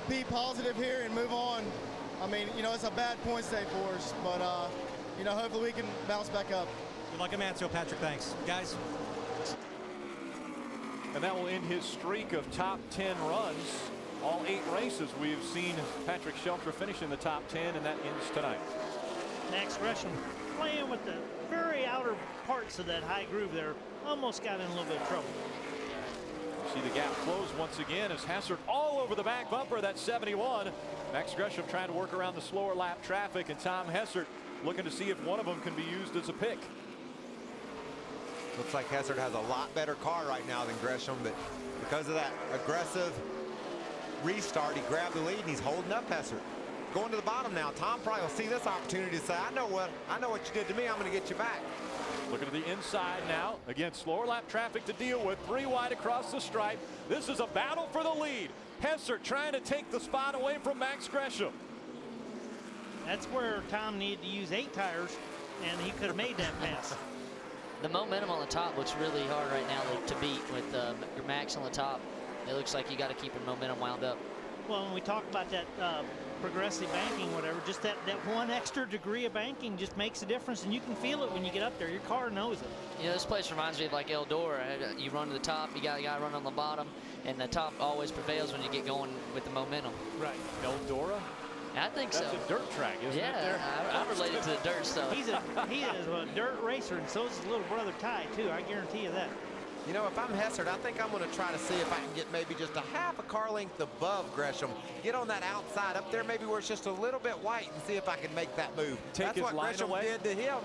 be positive here and move on. I mean, you know, it's a bad points day for us, but, you know, hopefully we can bounce back up. Good luck at Mansfield, Patrick. Thanks. Guys. And that will end his streak of top 10 runs. All 8 races we've seen Patrick Shelter finish in the top 10, and that ends tonight. Max Gresham playing with the very outer parts of that high groove there. Almost got in a little bit of trouble. See the gap close once again as Hessert all over the back bumper of that 71. Max Gresham trying to work around the slower lap traffic, and Tom Hessert looking to see if one of them can be used as a pick. Looks like Hessert has a lot better car right now than Gresham, but because of that aggressive restart, he grabbed the lead and he's holding up Hessert. Going to the bottom now. Tom probably will see this opportunity to say, I know what you did to me. I'm going to get you back. Looking to the inside now. Again, slower lap traffic to deal with. 3 wide across the stripe. This is a battle for the lead. Hessert trying to take the spot away from Max Gresham. That's where Tom needed to use 8 tires, and he could have made that pass. The momentum on the top looks really hard right now to beat with Max on the top. It looks like you got to keep your momentum wound up. Well, when we talk about that progressive banking, whatever, just that one extra degree of banking just makes a difference, and you can feel it when you get up there. Your car knows it. You know, this place reminds me of like Eldora. You run to the top, you got a guy run on the bottom, and the top always prevails when you get going with the momentum. Right. Eldora? I think so. That's a dirt track, isn't it? Yeah, I related to the dirt stuff. He is a dirt racer, and so is his little brother Ty, too. I guarantee you that. You know, if I'm Hessert, I think I'm going to try to see if I can get maybe just a half a car length above Gresham. Get on that outside up there, maybe where it's just a little bit white, and see if I can make that move. That's what Gresham did to him.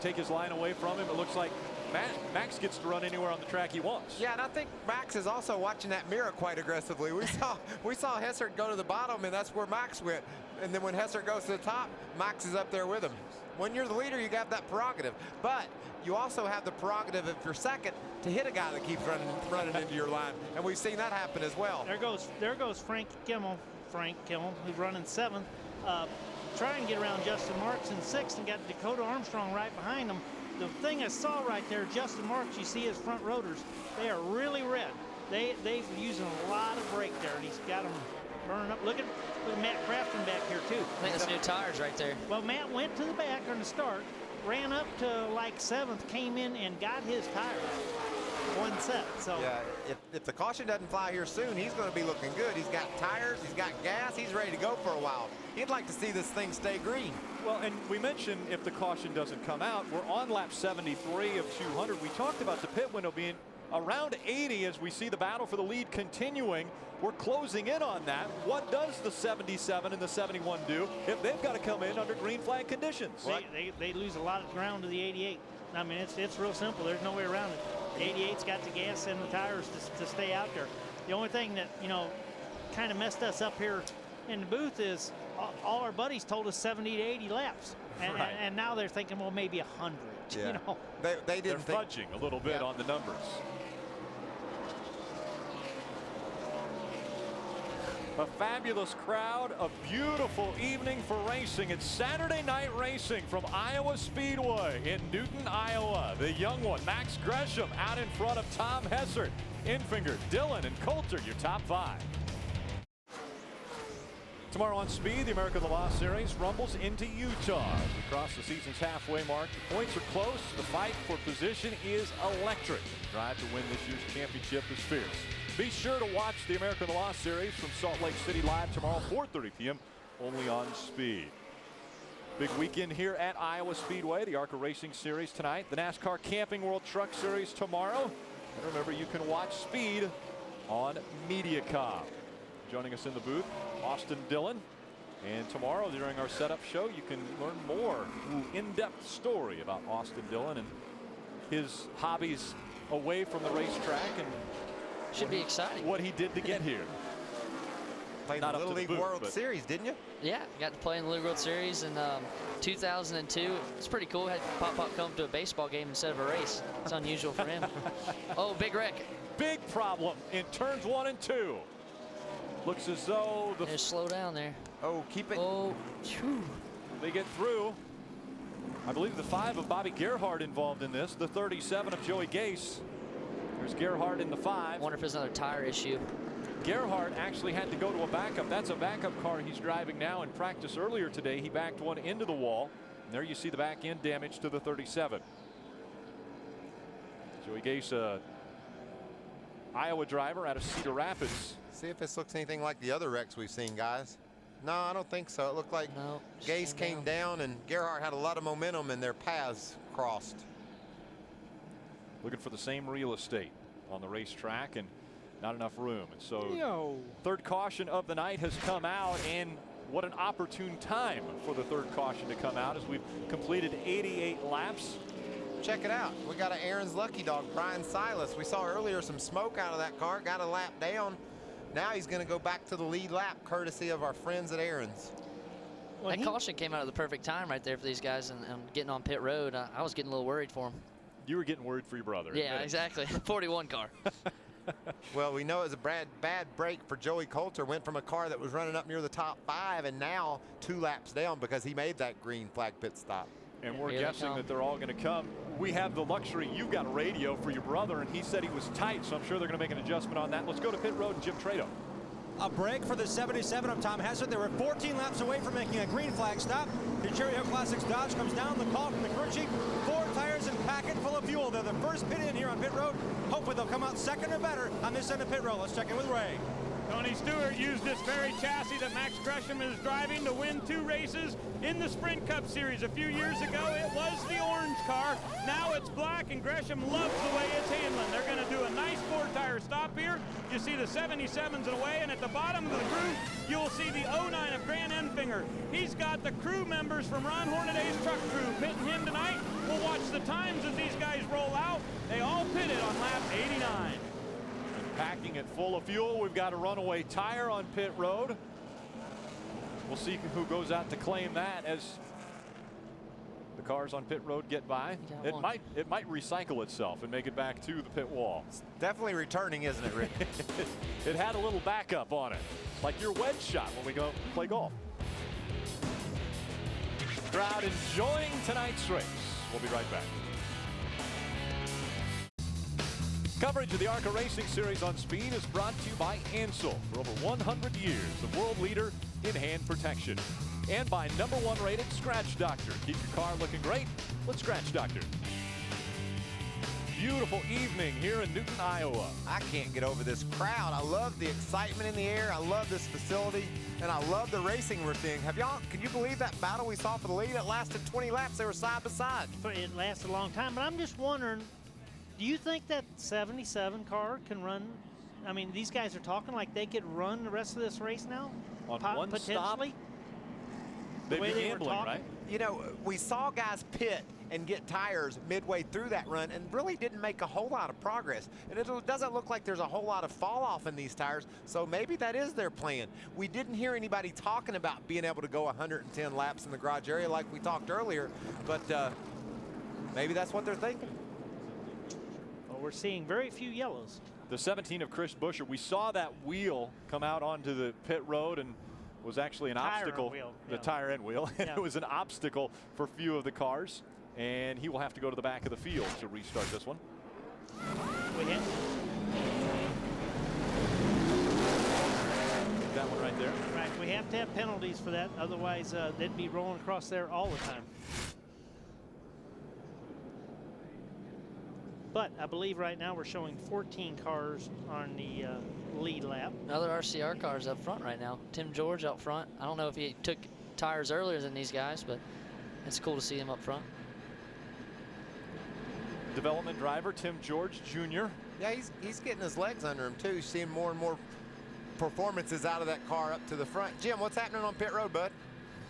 Take his line away from him. It looks like Max gets to run anywhere on the track he wants. Yeah, and I think Max is also watching that mirror quite aggressively. We saw Hessert go to the bottom, and that's where Max went. And then when Hessert goes to the top, Max is up there with him. When you're the leader, you have that prerogative. But you also have the prerogative, if you're second, to hit a guy that keeps running into your line. And we've seen that happen as well. There goes Frank Kimmel, who's running 7th. Trying to get around Justin Marks in 6th, and got Dakota Armstrong right behind him. The thing I saw right there, Justin Marks, you see his front rotors, they are really red. They've using a lot of brake there, and he's got them burning up. Look at Matt Crafton back here, too. I think that's new tires right there. Well, Matt went to the back on the start, ran up to like 7th, came in and got his tires. one set. So yeah, if the caution doesn't fly here soon, he's going to be looking good. He's got tires, he's got gas, he's ready to go for a while. He'd like to see this thing stay green. Well, and we mentioned if the caution doesn't come out, we're on lap 73 of 200. We talked about the pit window being around 80 as we see the battle for the lead continuing. We're closing in on that. What does the 77 and the 71 do if they've got to come in under green flag conditions? they lose a lot of ground to the 88. I mean, it's real simple. There's no way around it. The 88's got the gas and the tires to stay out there. The only thing that, you know, kind of messed us up here in the booth is all our buddies told us 70 to 80 laps. And now they're thinking, well, maybe 100. Yeah. You know? They didn't They're fudging a little bit on the numbers. A fabulous crowd, a beautiful evening for racing. It's Saturday night racing from Iowa Speedway in Newton, Iowa. The young one, Max Gresham, out in front of Tom Hessert. Infinger, Dillon, and Coulter, your top 5. Tomorrow on Speed, the American Law Series rumbles into Utah. As we cross the season's halfway mark, the points are close. The fight for position is electric. The drive to win this year's championship is fierce. Be sure to watch the American Law Series from Salt Lake City live tomorrow, 4:30 p.m. only on Speed. Big weekend here at Iowa Speedway. The Arca Racing Series tonight. The NASCAR Camping World Truck Series tomorrow. And remember, you can watch Speed on MediaCom. Joining us in the booth, Austin Dillon. And tomorrow during our setup show, you can learn more in-depth story about Austin Dillon and his hobbies away from the racetrack and should be exciting what he did to get here. Played in the Little League World Series, didn't you? Yeah, got to play in the Little League World Series in 2002. It's pretty cool. Had Pop come to a baseball game instead of a race. It's unusual for him. Oh, big wreck. Big problem in turns 1 and 2. Looks as though Just slow down there. Oh, keep it. Oh, whew. They get through. I believe the 5 of Bobby Gerhardt involved in this. The 37 of Joey Gase. There's Gerhardt in the 5. Wonder if there's another tire issue. Gerhardt actually had to go to a backup. That's a backup car he's driving now. In practice earlier today, he backed one into the wall. And there you see the back end damage to the 37. Joey Gase, Iowa driver out of Cedar Rapids. See if this looks anything like the other wrecks we've seen, guys. No, I don't think so. It looked like Gase came down and Gerhardt had a lot of momentum and their paths crossed. Looking for the same real estate on the racetrack and not enough room. And so third caution of the night has come out, and what an opportune time for the third caution to come out as we've completed 88 laps. Check it out. We got an Aaron's Lucky Dog, Brian Silas. We saw earlier some smoke out of that car, got a lap down. Now he's going to go back to the lead lap courtesy of our friends at Aaron's. Well, that caution came out at the perfect time right there for these guys and getting on pit road. I was getting a little worried for him. You were getting worried for your brother. Yeah, exactly. 41 car. Well, we know it was a bad break for Joey Coulter. Went from a car that was running up near the top 5 and now 2 laps down because he made that green flag pit stop. And we're guessing that they're all going to come. We have the luxury. You've got a radio for your brother, and he said he was tight, so I'm sure they're going to make an adjustment on that. Let's go to pit road and Jim Trado. A break for the 77 of Tom Hessert. They were 14 laps away from making a green flag stop. The Cherry Hill Classics Dodge comes down. The call from the crew chief. 4 tires and packet full of fuel. They're the first pit in here on pit road. Hopefully they'll come out second or better on this end of pit road. Let's check in with Ray. Tony Stewart used this very chassis that Max Gresham is driving to win 2 races in the Sprint Cup Series. A few years ago, it was the orange car. Now it's black, and Gresham loves the way it's handling. They're going to do a nice 4-tire stop here. You see the 77s away, and at the bottom of the crew, you'll see the 09 of Grant Enfinger. He's got the crew members from Ron Hornaday's truck crew pitting him tonight. We'll watch the times as these guys roll out. They all pitted on lap 89. Packing it full of fuel. We've got a runaway tire on pit road. We'll see who goes out to claim that as the cars on pit road get by. It might recycle itself and make it back to the pit wall. It's definitely returning, isn't it, Rick? It had a little backup on it, like your wedge shot when we go play golf. Crowd enjoying tonight's race. We'll be right back. Coverage of the Arca Racing Series on Speed is brought to you by Ansel, for over 100 years, the world leader in hand protection. And by #1 rated Scratch Doctor. Keep your car looking great with Scratch Doctor. beautiful evening here in Newton, Iowa. I can't get over this crowd. I love the excitement in the air. I love this facility, and I love the racing we're seeing. Can you believe that battle we saw for the lead? It lasted 20 laps. They were side by side. It lasted a long time, but I'm just wondering, do you think that 77 car can run? I mean, these guys are talking like they could run the rest of this race now? On one stop, potentially? they'd be gambling, right? You know, we saw guys pit and get tires midway through that run and really didn't make a whole lot of progress. And it doesn't look like there's a whole lot of fall off in these tires, so maybe that is their plan. We didn't hear anybody talking about being able to go 110 laps in the garage area like we talked earlier, but maybe that's what they're thinking. Well, we're seeing very few yellows. The 17 of Chris Buescher, we saw that wheel come out onto the pit road and was actually an obstacle. The tire and wheel. Yeah. It was an obstacle for a few of the cars, and he will have to go to the back of the field to restart this one. That one right there. Right, we have to have penalties for that, otherwise they'd be rolling across there all the time. But I believe right now we're showing 14 cars on the lead lap. Another RCR cars up front right now. Tim George up front. I don't know if he took tires earlier than these guys, but it's cool to see him up front. Development driver Tim George Jr. Yeah, he's getting his legs under him too, seeing more and more performances out of that car up to the front. Jim, what's happening on pit road, bud?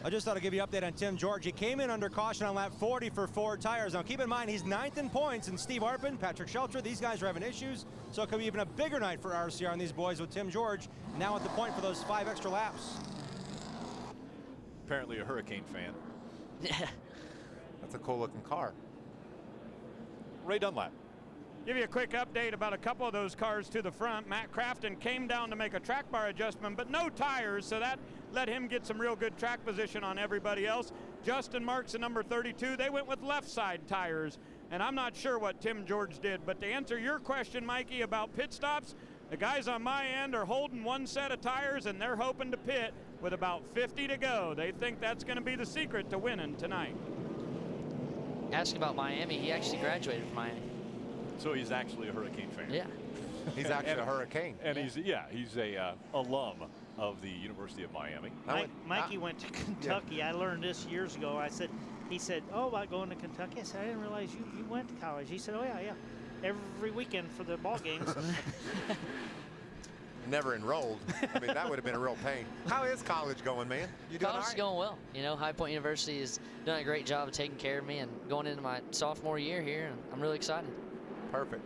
I just thought I'd give you an update on Tim George. He came in under caution on lap 40 for 4 tires. Now keep in mind he's 9th in points, and Steve Arpin, Patrick Shelter, these guys are having issues. So it could be even a bigger night for RCR and these boys with Tim George now at the point for those 5 extra laps. Apparently a Hurricane fan. Yeah. That's a cool looking car. Ray Dunlap. Give you a quick update about a couple of those cars to the front. Matt Crafton came down to make a track bar adjustment, but no tires, so that let him get some real good track position on everybody else. Justin Marks and number 32, they went with left side tires, and I'm not sure what Tim George did, but to answer your question, Mikey, about pit stops, the guys on my end are holding one set of tires, and they're hoping to pit with about 50 to go. They think that's going to be the secret to winning tonight. Ask about Miami. He actually graduated from Miami. So he's actually a Hurricane fan. Yeah. He's actually a Hurricane. And he's a alum of the University of Miami. Mikey went to Kentucky. Yeah. I learned this years ago. He said, oh, about going to Kentucky. I said, I didn't realize you went to college. He said, oh, yeah. Every weekend for the ball games. Never enrolled. I mean, that would have been a real pain. How is college going, man? You doing all College is going well. You know, High Point University has done a great job of taking care of me and going into my sophomore year here, and I'm really excited. Perfect.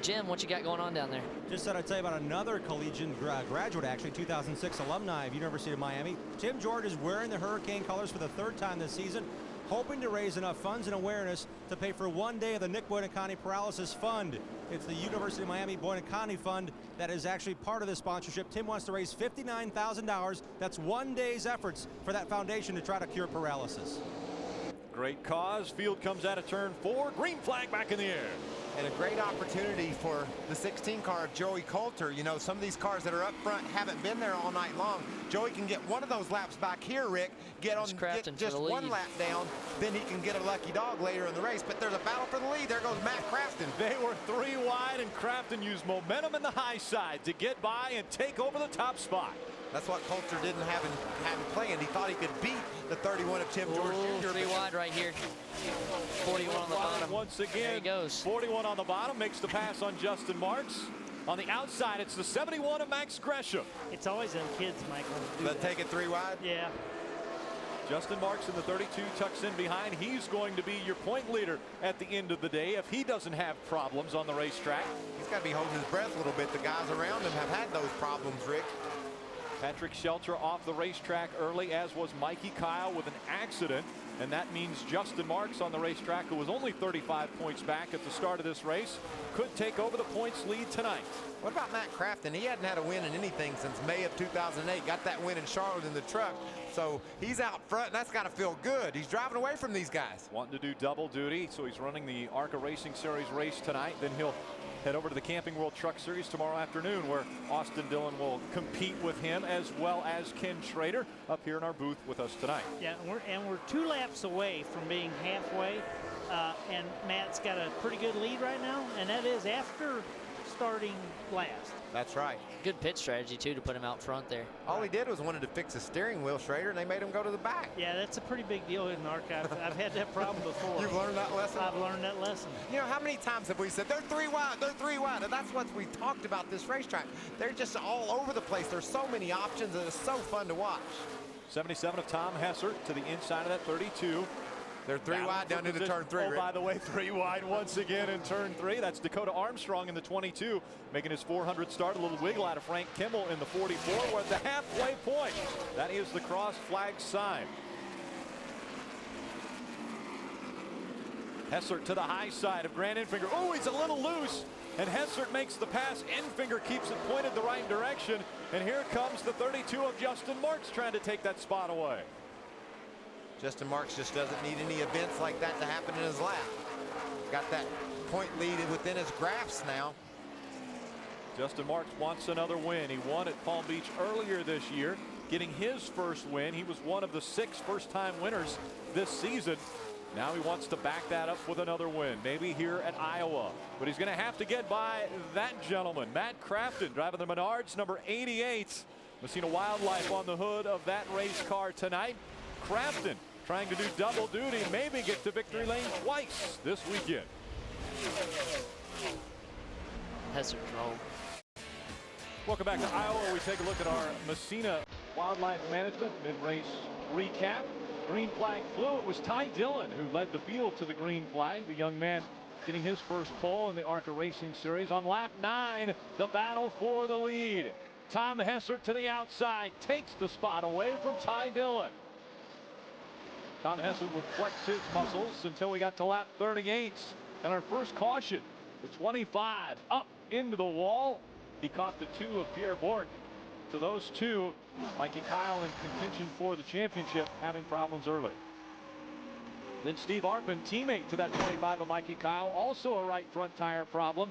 Jim, what you got going on down there? Just thought I'd tell you about another collegiate graduate, actually, 2006 alumni of University of Miami. Tim George is wearing the Hurricane colors for the 3rd time this season, hoping to raise enough funds and awareness to pay for 1 day of the Nick Buoniconti Paralysis Fund. It's the University of Miami Buoniconti Fund that is actually part of this sponsorship. Tim wants to raise $59,000. That's 1 day's efforts for that foundation to try to cure paralysis. Great cause. Field comes out of turn 4. Green flag back in the air. And a great opportunity for the 16 car of Joey Coulter. You know, some of these cars that are up front haven't been there all night long. Joey can get one of those laps back here, Rick, get just one lap down, then he can get a lucky dog later in the race. But there's a battle for the lead. There goes Matt Crafton. They were 3 wide, and Crafton used momentum in the high side to get by and take over the top spot. That's what Coulter didn't have in playing. He thought he could beat the 31 of Tim George Jr. 3 wide right here. 41 on the bottom. Once again, there he goes. 41 on the bottom, makes the pass on Justin Marks. On the outside, it's the 71 of Max Gresham. It's always them kids, Michael. They'll take it 3 wide? Yeah. Justin Marks in the 32 tucks in behind. He's going to be your point leader at the end of the day if he doesn't have problems on the racetrack. He's got to be holding his breath a little bit. The guys around him have had those problems, Rick. Patrick Shelter off the racetrack early, as was Mikey Kyle with an accident. And that means Justin Marks on the racetrack, who was only 35 points back at the start of this race, could take over the points lead tonight. What about Matt Crafton? He hadn't had a win in anything since May of 2008. Got that win in Charlotte in the truck. So he's out front, and that's got to feel good. He's driving away from these guys. Wanting to do double duty, so he's running the Arca Racing Series race tonight. Then he'll head over to the Camping World Truck Series tomorrow afternoon, where Austin Dillon will compete with him, as well as Ken Schrader up here in our booth with us tonight. Yeah, and we're 2 laps away from being halfway. and Matt's got a pretty good lead right now, and that is after starting last. That's right. Good pit strategy, too, to put him out front there. All he did was wanted to fix his steering wheel, Schrader, and they made him go to the back. Yeah, that's a pretty big deal in Arca. I've had that problem before. You've learned that lesson? I've learned that lesson. You know, how many times have we said, they're 3 wide, they're 3 wide, and that's what we talked about this racetrack. They're just all over the place. There's so many options, and it's so fun to watch. 77 of Tom Hessert to the inside of that 32. They're 3 wide down into turn 3. Oh, by the way, 3 wide once again in turn 3. That's Dakota Armstrong in the 22, making his 400 start. A little wiggle out of Frank Kimmel in the 44. We're at the halfway point. That is the cross flag sign. Hessert to the high side of Grant Enfinger. Oh, he's a little loose. And Hessert makes the pass. Enfinger keeps it pointed the right direction. And here comes the 32 of Justin Marks trying to take that spot away. Justin Marks just doesn't need any events like that to happen in his lap. Got that point lead within his grasp now. Justin Marks wants another win. He won at Palm Beach earlier this year, getting his first win. He was one of the 6 first-time winners this season. Now he wants to back that up with another win, maybe here at Iowa. But he's going to have to get by that gentleman, Matt Crafton, driving the Menards, number 88. Messina Wildlife on the hood of that race car tonight. Crafton trying to do double duty, maybe get to victory lane twice this weekend. Hessert roll. Welcome back to Iowa. We take a look at our Messina Wildlife Management mid-race recap. Green flag flew. It was Ty Dillon who led the field to the green flag. The young man getting his first pole in the Arca Racing Series. On lap 9, the battle for the lead. Tom Hessert to the outside takes the spot away from Ty Dillon. Tom Hessert would flex his muscles until we got to lap 38. And our first caution, the 25 up into the wall. He caught the 2 of Pierre Bourque. So those 2, Mikey Kyle in contention for the championship, having problems early. Then Steve Arpin, teammate to that 25 of Mikey Kyle, also a right front tire problem.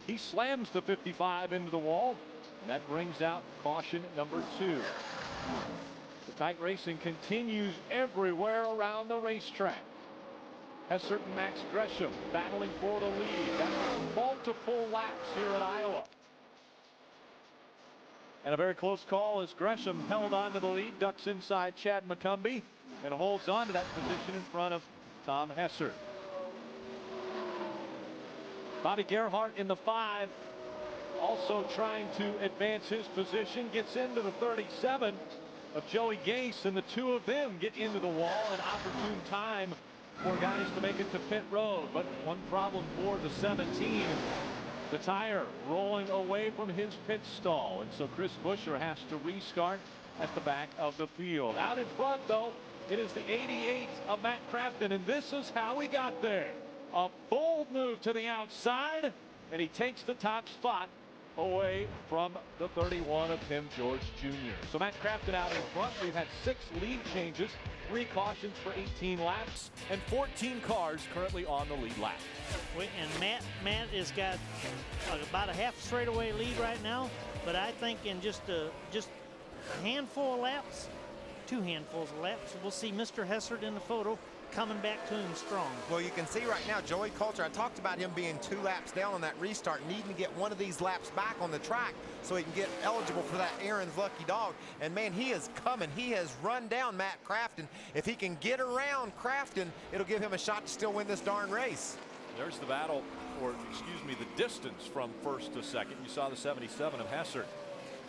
He slams the 55 into the wall, and that brings out caution number 2. The tight racing continues everywhere around the racetrack. Hessert and Max Gresham battling for the lead. That's multiple laps here at Iowa. And a very close call as Gresham held on to the lead, ducks inside Chad McCumbee, and holds on to that position in front of Tom Hessert. Bobby Gerhardt in the 5, also trying to advance his position, gets into the 37 of Joey Gase, and the 2 of them get into the wall. An opportune time for guys to make it to pit road, but one problem for the 17. The tire rolling away from his pit stall, and so Chris Buescher has to restart at the back of the field. Out in front, though, it is the 88 of Matt Crafton, and this is how he got there. A bold move to the outside, and he takes the top spot away from the 31 of Tim George Jr. So Matt Crafton out in front. We've had 6 lead changes, 3 cautions for 18 laps, and 14 cars currently on the lead lap. And Matt has got about a half straightaway lead right now, but I think in just a handful of laps, 2 handfuls of laps, we'll see Mr. Hessert in the photo coming back to him strong. Well, you can see right now, Joey Coulter, I talked about him being 2 laps down on that restart, needing to get one of these laps back on the track so he can get eligible for that Aaron's Lucky Dog. And man, he is coming. He has run down Matt Crafton. If he can get around Crafton, it'll give him a shot to still win this darn race. There's the battle, or excuse me, the distance from first to second. You saw the 77 of Hessert.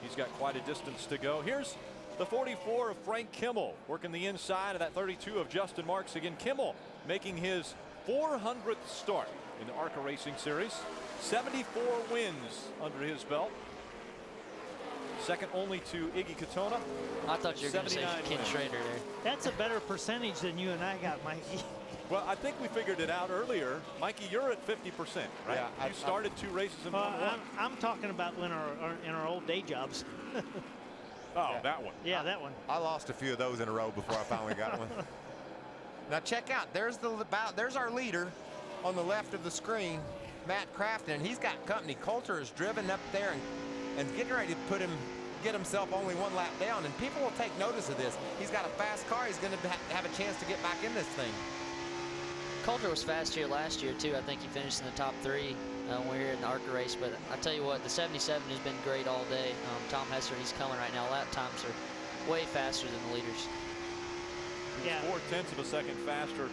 He's got quite a distance to go. Here's the 44 of Frank Kimmel working the inside of that 32 of Justin Marks. Again, Kimmel making his 400th start in the Arca Racing Series. 74 wins under his belt. Second only to Iggy Katona. I thought you were going to say Ken wins. Schrader there. That's a better percentage than you and I got, Mikey. Well, I think we figured it out earlier. Mikey, you're at 50%, right? Yeah, you started 2 races and won 1. I'm talking about when in our old day jobs. Oh, that one. Yeah, that one. I lost a few of those in a row before I finally got one. Now check out, there's our leader on the left of the screen, Matt Crafton, and he's got company. Coulter is driven up there and getting ready to get himself only 1 lap down, and people will take notice of this. He's got a fast car. He's going to have a chance to get back in this thing. Coulter was fast here last year, too. I think he finished in the top 3 when we were here in the Arca race. But I tell you what, the 77 has been great all day. Tom Hessert, he's coming right now. Lap times are way faster than the leaders. He was 0.4 of a second faster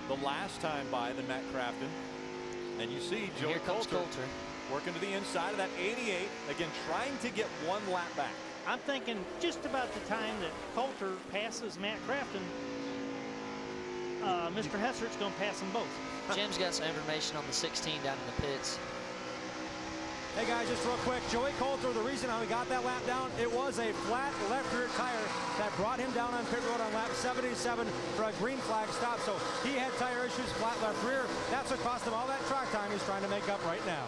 the last time by than Matt Crafton. And you see Joey Coulter working to the inside of that 88. Again, trying to get 1 lap back. I'm thinking just about the time that Coulter passes Matt Crafton, Mr. Hessert's going to pass them both. Jim's got some information on the 16 down in the pits. Hey guys, just real quick, Joey Coulter, the reason how he got that lap down, it was a flat left rear tire that brought him down on pit road on lap 77 for a green flag stop. So he had tire issues, flat left rear. That's what cost him all that track time he's trying to make up right now.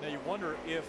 Now you wonder if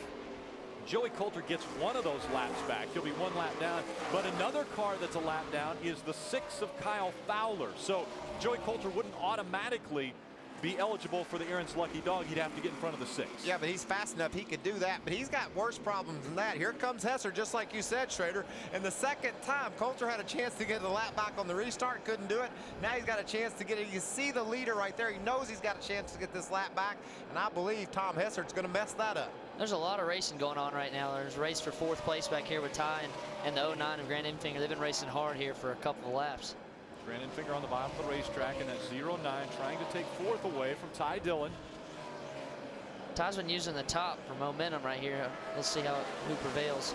Joey Coulter gets 1 of those laps back. He'll be 1 lap down. But another car that's a lap down is the 6 of Kyle Fowler. So Joey Coulter wouldn't automatically be eligible for the Aaron's Lucky Dog. He'd have to get in front of the 6. Yeah, but he's fast enough. He could do that. But he's got worse problems than that. Here comes Hessert, just like you said, Schrader. And the second time, Coulter had a chance to get the lap back on the restart. Couldn't do it. Now he's got a chance to get it. You see the leader right there. He knows he's got a chance to get this lap back. And I believe Tom Hessert's going to mess that up. There's a lot of racing going on right now. There's a race for 4th place back here with Ty and the 09 of Grant Enfinger. They've been racing hard here for a couple of laps. Grant Enfinger on the bottom of the racetrack in that 09, trying to take 4th away from Ty Dillon. Ty's been using the top for momentum right here. Let's see who prevails.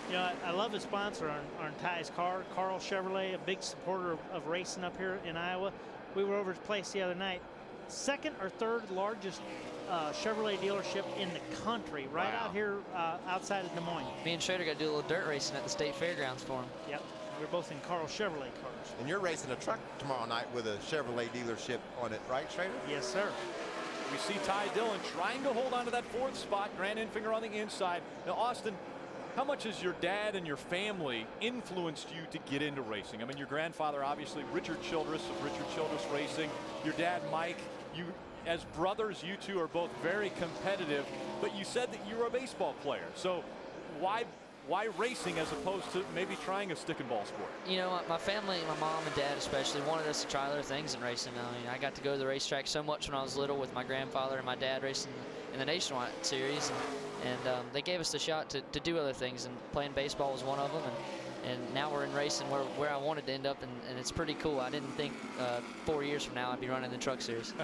You know, I love the sponsor on Ty's car, Carl Chevrolet, a big supporter of racing up here in Iowa. We were over his place the other night. 2nd or 3rd largest Chevrolet dealership in the country, right out here outside of Des Moines. Me and Schrader got to do a little dirt racing at the state fairgrounds for him. Yep, we're both in Carl Chevrolet cars. And you're racing a truck tomorrow night with a Chevrolet dealership on it, right, Schrader? Yes, sir. We see Ty Dillon trying to hold on to that 4th spot. Grant Enfinger on the inside. Now, Austin, how much has your dad and your family influenced you to get into racing? I mean, your grandfather, obviously, Richard Childress of Richard Childress Racing. Your dad, Mike, you, as brothers, you two are both very competitive, but you said that you were a baseball player. So why racing as opposed to maybe trying a stick and ball sport? You know, my family, my mom and dad especially, wanted us to try other things in racing. I mean, I got to go to the racetrack so much when I was little with my grandfather and my dad racing in the Nationwide Series, and they gave us the shot to do other things, and playing baseball was one of them. And now we're in racing where I wanted to end up, and it's pretty cool. I didn't think 4 years from now I'd be running the Truck Series.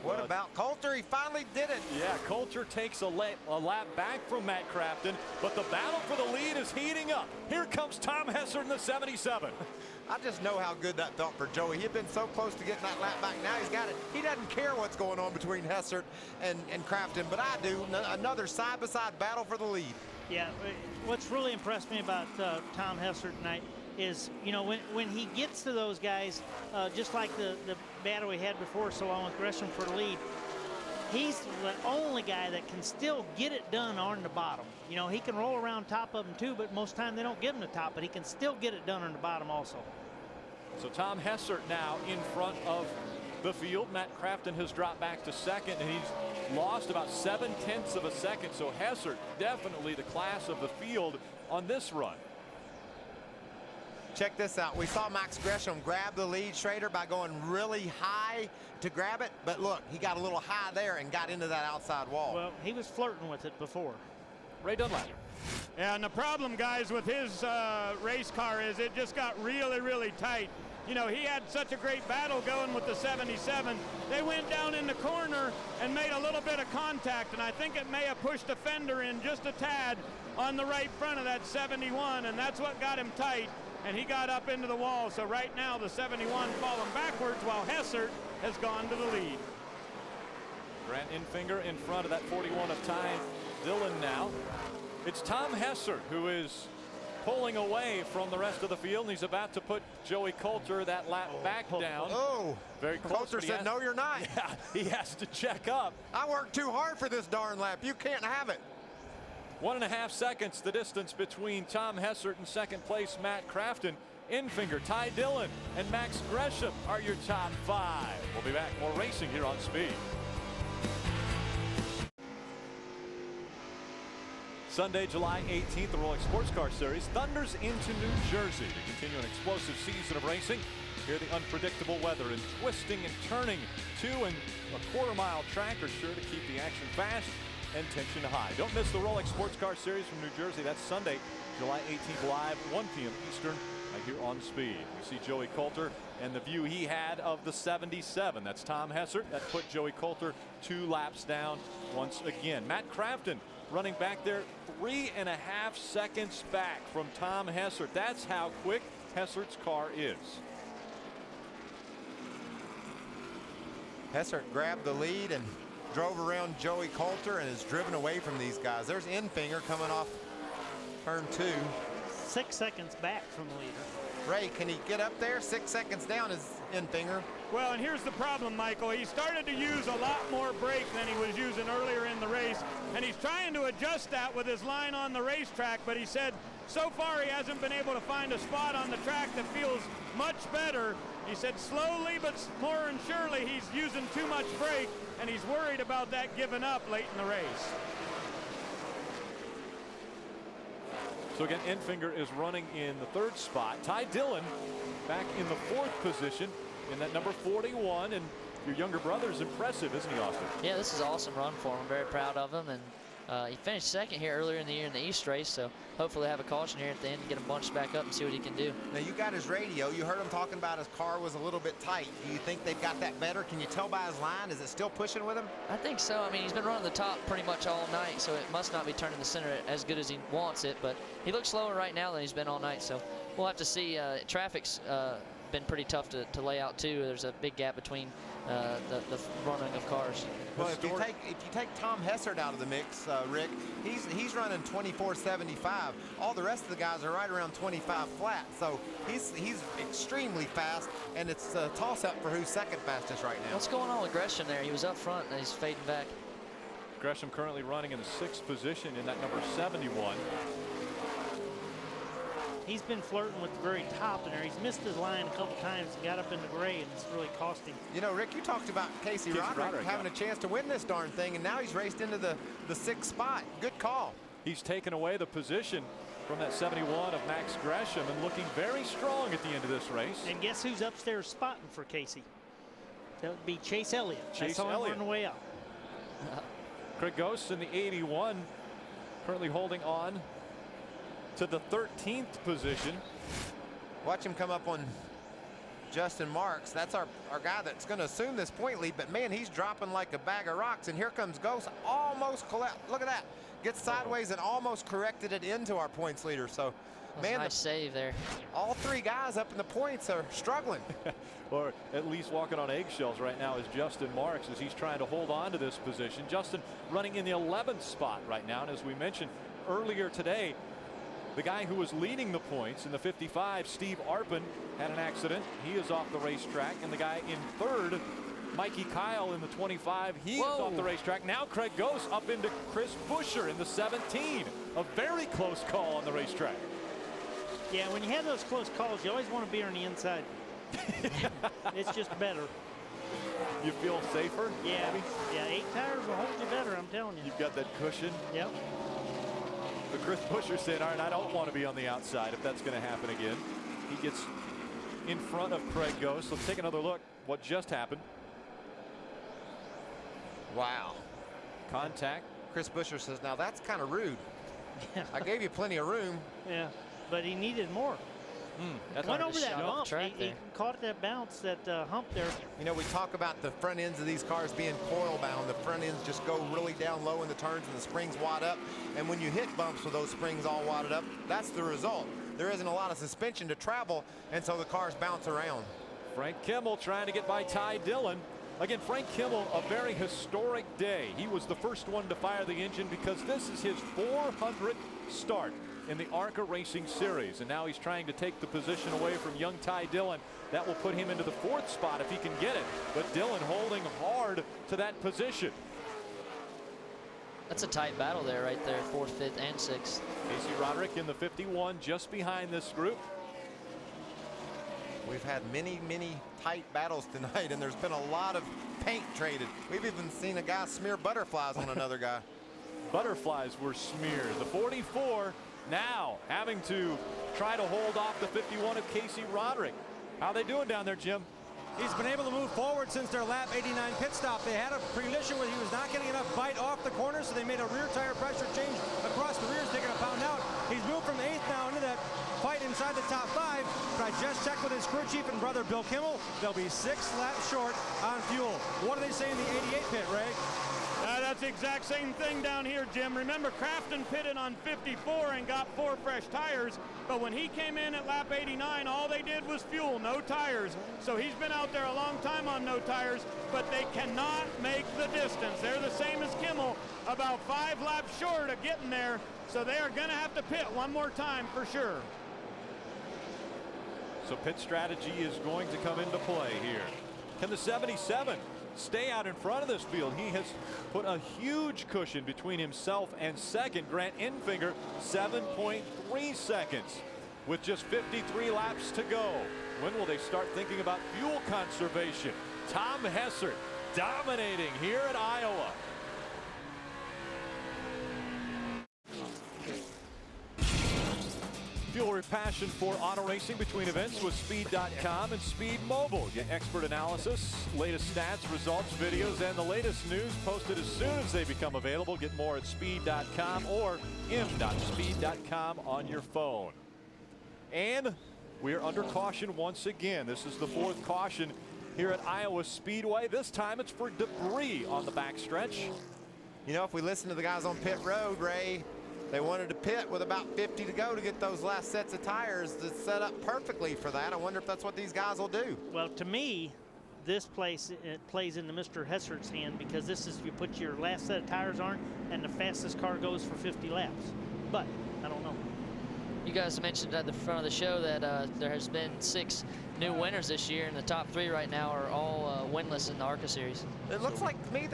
What about Coulter? He finally did it. Yeah, Coulter takes a lap back from Matt Crafton, but the battle for the lead is heating up. Here comes Tom Hessert in the 77. I just know how good that felt for Joey. He had been so close to getting that lap back. Now he's got it. He doesn't care what's going on between Hessert and Crafton, but I do. Another side-by-side battle for the lead. Yeah, what's really impressed me about Tom Hessert tonight is, you know, when he gets to those guys, just like the battle we had before so long with Gresham for the lead, he's the only guy that can still get it done on the bottom. You know, he can roll around top of them too, but most of the time they don't give him the top, but he can still get it done on the bottom also. So Tom Hessert now in front of the field. Matt Crafton has dropped back to 2nd, and he's lost about 7/10 of a second. So Hessert definitely the class of the field on this run. Check this out. We saw Max Gresham grab the lead, Schrader, by going really high to grab it. But look, he got a little high there and got into that outside wall. Well, he was flirting with it before. Ray Dunlap. Yeah, and the problem, guys, with his race car is it just got really, really tight. You know, he had such a great battle going with the 77. They went down in the corner and made a little bit of contact, and I think it may have pushed the fender in just a tad on the right front of that 71, and that's what got him tight, and he got up into the wall. So right now the 71 falling backwards while Hessert has gone to the lead. Grant Enfinger in front of that 41 of Ty Dillon now. It's Tom Hessert who is pulling away from the rest of the field, and he's about to put Joey Coulter that lap back down. Oh, very close. Coulter said, no, you're not. Yeah, he has to check up. I worked too hard for this darn lap. You can't have it. 1.5 seconds the distance between Tom Hessert and 2nd place Matt Crafton. Enfinger, Ty Dillon, and Max Gresham are your top 5. We'll be back, more racing here on Speed. Sunday, July 18th, the Rolex Sports Car Series thunders into New Jersey to continue an explosive season of racing. Here, the unpredictable weather and twisting and turning 2¼ mile track are sure to keep the action fast and tension high. Don't miss the Rolex Sports Car Series from New Jersey. That's Sunday, July 18th, live, 1 p.m. Eastern, right here on Speed. You see Joey Coulter and the view he had of the 77. That's Tom Hessert. That put Joey Coulter 2 laps down once again. Matt Crafton running back there 3.5 seconds back from Tom Hessert. That's how quick Hessert's car is. Hessert grabbed the lead and drove around Joey Coulter and is driven away from these guys. There's Enfinger coming off turn 2. 6 seconds back from the leader. Ray, can he get up there? 6 seconds down is Enfinger. Well, and here's the problem, Michael. He started to use a lot more brake than he was using earlier in the race, and he's trying to adjust that with his line on the racetrack, but he said so far he hasn't been able to find a spot on the track that feels much better. He said slowly but more and surely he's using too much brake, and he's worried about that giving up late in the race. So again, Enfinger is running in the 3rd spot. Ty Dillon back in the 4th position in that number 41. And your younger brother's impressive, isn't he, Austin? Yeah, this is an awesome run for him. Very proud of him. And he finished 2nd here earlier in the year in the East race. So hopefully have a caution here at the end to get him bunched back up and see what he can do. Now, you got his radio. You heard him talking about his car was a little bit tight. Do you think they've got that better? Can you tell by his line? Is it still pushing with him? I think so. I mean, he's been running the top pretty much all night, so it must not be turning the center as good as he wants it. But he looks slower right now than he's been all night. So we'll have to see. Traffic's been pretty tough to lay out, too. There's a big gap between the running of cars. Well, if you take Tom Hessert out of the mix, Rick, he's running 24.75. All the rest of the guys are right around 25 flat. So he's extremely fast, and it's a toss-up for who's 2nd fastest right now. What's going on with Gresham there? He was up front, and he's fading back. Gresham currently running in the 6th position in that number 71. He's been flirting with the very top in there. He's missed his line a couple times and got up in the gray, and it's really cost him. You know, Rick, you talked about Casey Roderick having a chance to win this darn thing, and now he's raced into the 6th spot. Good call. He's taken away the position from that 71 of Max Gresham and looking very strong at the end of this race. And guess who's upstairs spotting for Casey? That would be Chase Elliott. Chase Elliott. Elliott On the way up. Craig Ghosts in the 81, currently holding on to the 13th position. Watch him come up on Justin Marks. That's our guy that's going to assume this point lead, but man, he's dropping like a bag of rocks. And here comes Ghost, almost collapsed. Look at that. Gets sideways and almost corrected it into our points leader. So, man, nice save there. All 3 guys up in the points are struggling. Or at least walking on eggshells right now is Justin Marks as he's trying to hold on to this position. Justin running in the 11th spot right now. And as we mentioned earlier today, the guy who was leading the points in the 55, Steve Arpin, had an accident. He is off the racetrack. And the guy in 3rd, Mikey Kyle, in the 25, he is off the racetrack. Now Craig Ghost up into Chris Buescher in the 17. A very close call on the racetrack. Yeah, when you have those close calls, you always want to be on the inside. It's just better. You feel safer? Yeah. Maybe? Yeah, 8 tires will hold you better, I'm telling you. You've got that cushion? Yep. But Chris Buescher said, all right, I don't want to be on the outside if that's going to happen again. He gets in front of Craig Ghost. Let's take another look what just happened. Wow. Contact. Chris Buescher says, now that's kind of rude. I gave you plenty of room. Yeah, but he needed more. Went over that bump. He caught that bounce, that hump there. You know, we talk about the front ends of these cars being coil bound. The front ends just go really down low in the turns and the springs wad up. And when you hit bumps with those springs all wadded up, that's the result. There isn't a lot of suspension to travel, and so the cars bounce around. Frank Kimmel trying to get by Ty Dillon. Again, Frank Kimmel, a very historic day. He was the first one to fire the engine because this is his 400th start in the Arca Racing Series. And now he's trying to take the position away from young Ty Dillon. That will put him into the 4th spot if he can get it. But Dillon holding hard to that position. That's a tight battle there, right there, 4th, 5th, and 6th. Casey Roderick in the 51, just behind this group. We've had many, many tight battles tonight, and there's been a lot of paint traded. We've even seen a guy smear butterflies on another guy. Butterflies were smeared. The 44 now having to try to hold off the 51 of Casey Roderick. How they doing down there, Jim? He's been able to move forward since their lap 89 pit stop. They had a condition where he was not getting enough bite off the corner, so they made a rear tire pressure change across the rears, taking a pound out. He's moved from 8th now into that fight inside the top 5. But I just checked with his crew chief and brother Bill Kimmel. They'll be 6 laps short on fuel. What do they say in the 88 pit, Ray? That's the exact same thing down here, Jim. Remember, Crafton pitted on 54 and got 4 fresh tires, but when he came in at lap 89, all they did was fuel, no tires. So he's been out there a long time on no tires, but they cannot make the distance. They're the same as Kimmel, about 5 laps short of getting there, so they are going to have to pit one more time for sure. So pit strategy is going to come into play here. Can the 77 stay out in front of this field? He has put a huge cushion between himself and second. Grant Enfinger, 7.3 seconds with just 53 laps to go. When will they start thinking about fuel conservation? Tom Hessert dominating here at Iowa. Fuel your passion for auto racing between events with Speed.com and Speed Mobile. Get expert analysis, latest stats, results, videos, and the latest news posted as soon as they become available. Get more at Speed.com or m.speed.com on your phone. And we are under caution once again. This is the 4th caution here at Iowa Speedway. This time it's for debris on the backstretch. You know, if we listen to the guys on pit road, Ray, they wanted to pit with about 50 to go to get those last sets of tires to set up perfectly for that. I wonder if that's what these guys will do. Well, to me, this plays into Mr. Hessert's hand, because this is, you put your last set of tires on and the fastest car goes for 50 laps. But I don't know. You guys mentioned at the front of the show that there has been 6 new winners this year, and the top 3 right now are all winless in the Arca series. It looks like to me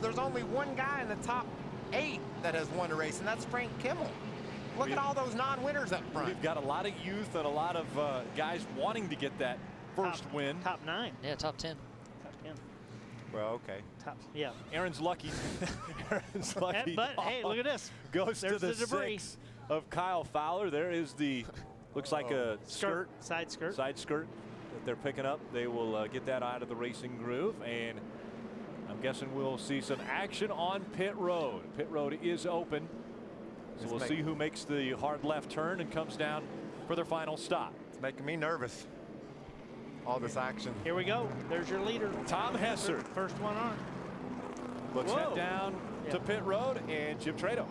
there's only one guy in the top 8 that has won a race, and that's Frank Kimmel. Look at all those non-winners up front. We've got a lot of youth and a lot of guys wanting to get that first win. Top 9. Yeah, top 10. Top 10. Well, okay. Yeah. Aaron's lucky. Aaron's lucky. But hey, look at this. Goes There's to the debris. 6 of Kyle Fowler. There is the, looks like a skirt. Side skirt. Side skirt that they're picking up. They will get that out of the racing groove, and I'm guessing we'll see some action on pit road. Pit road is open, so we'll see who makes the hard left turn and comes down for their final stop. It's making me nervous, all this action. Here we go. There's your leader. Tom Hessert. First one on. Let's head down to pit road and Jim Trado.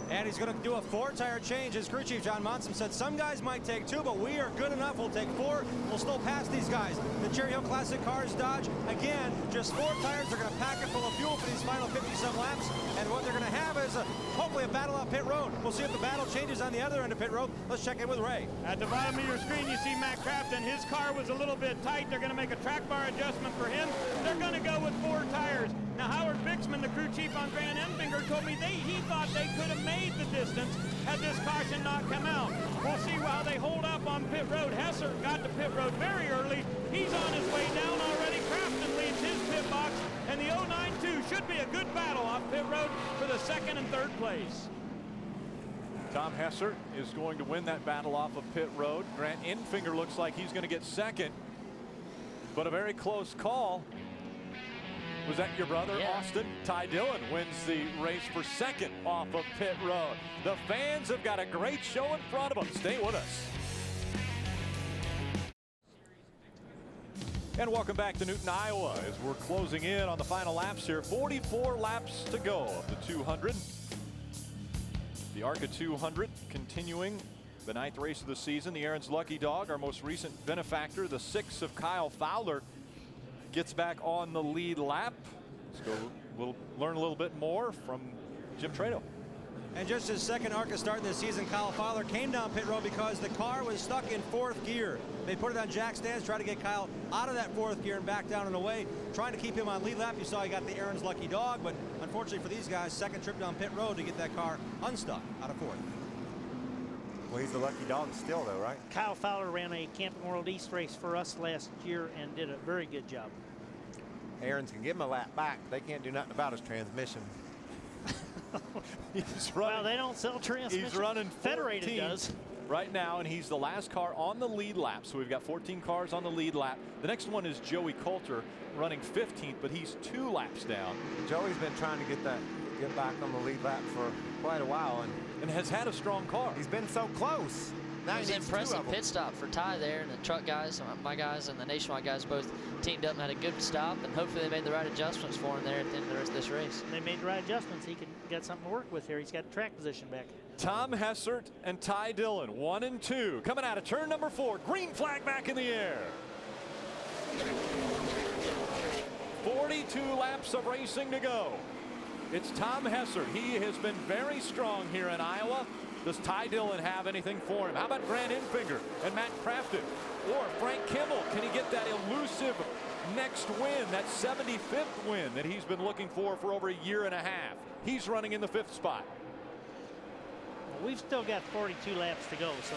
And he's going to do a 4-tire change. His crew chief, John Monson, said some guys might take 2, but we are good enough. We'll take 4. We'll still pass these guys. The Cherry Hill Classic cars, Dodge, again, just 4 tires. They're going to pack it full of fuel for these final 50-some laps. And what they're going to have is hopefully a battle out pit road. We'll see if the battle changes on the other end of pit road. Let's check in with Ray. At the bottom of your screen, you see Matt Crafton. His car was a little bit tight. They're going to make a track bar adjustment for him. They're going to go with 4 tires. Now, Howard Bixman, the crew chief on Grant Enfinger, told me he thought they could have made the distance had this caution not come out. We'll see how they hold up on pit road. Hessert got to pit road very early. He's on his way down already. Crafton leads his pit box, and the 09-2 should be a good battle off pit road for the 2nd and 3rd place. Tom Hessert is going to win that battle off of pit road. Grant Enfinger looks like he's going to get 2nd, but a very close call. Was that your brother, Austin? Ty Dillon wins the race for 2nd off of pit road. The fans have got a great show in front of them. Stay with us. And welcome back to Newton, Iowa, as we're closing in on the final laps here. 44 laps to go of the 200. The Arca 200 continuing the 9th race of the season. The Aaron's Lucky Dog, our most recent benefactor, the 6 of Kyle Fowler, gets back on the lead lap. Let's go. We'll learn a little bit more from Jim Trado. And just his 2nd Arca start this season, Kyle Fowler came down pit road because the car was stuck in 4th gear. They put it on jack stands, try to get Kyle out of that 4th gear and back down and away, trying to keep him on lead lap. You saw he got the Aaron's Lucky Dog, but unfortunately for these guys, 2nd trip down pit road to get that car unstuck out of 4th. Well, he's the lucky dog still, though, right? Kyle Fowler ran a Camping World East race for us last year and did a very good job. Aaron's can give him a lap back. They can't do nothing about his transmission. He's running, well, they don't sell transmissions. He's running 14. Federated does. right now, and he's the last car on the lead lap. So we've got 14 cars on the lead lap. The next one is Joey Coulter running 15th, but he's 2 laps down. Joey's been trying to get back on the lead lap for quite a while, and has had a strong car. He's been so close. Now it was an impressive pit stop for Ty there, and the truck guys, my guys, and the Nationwide guys both teamed up and had a good stop, and hopefully they made the right adjustments for him there at the end of the rest of this race. They made the right adjustments. He got something to work with here. He's got track position back. Tom Hessert and Ty Dillon, 1 and 2, coming out of turn number 4. Green flag back in the air. 42 laps of racing to go. It's Tom Hessert. He has been very strong here in Iowa. Does Ty Dillon have anything for him? How about Grant Enfinger and Matt Crafton? Or Frank Kimmel? Can he get that elusive next win, that 75th win that he's been looking for over a year and a half? He's running in the 5th spot. Well, we've still got 42 laps to go, so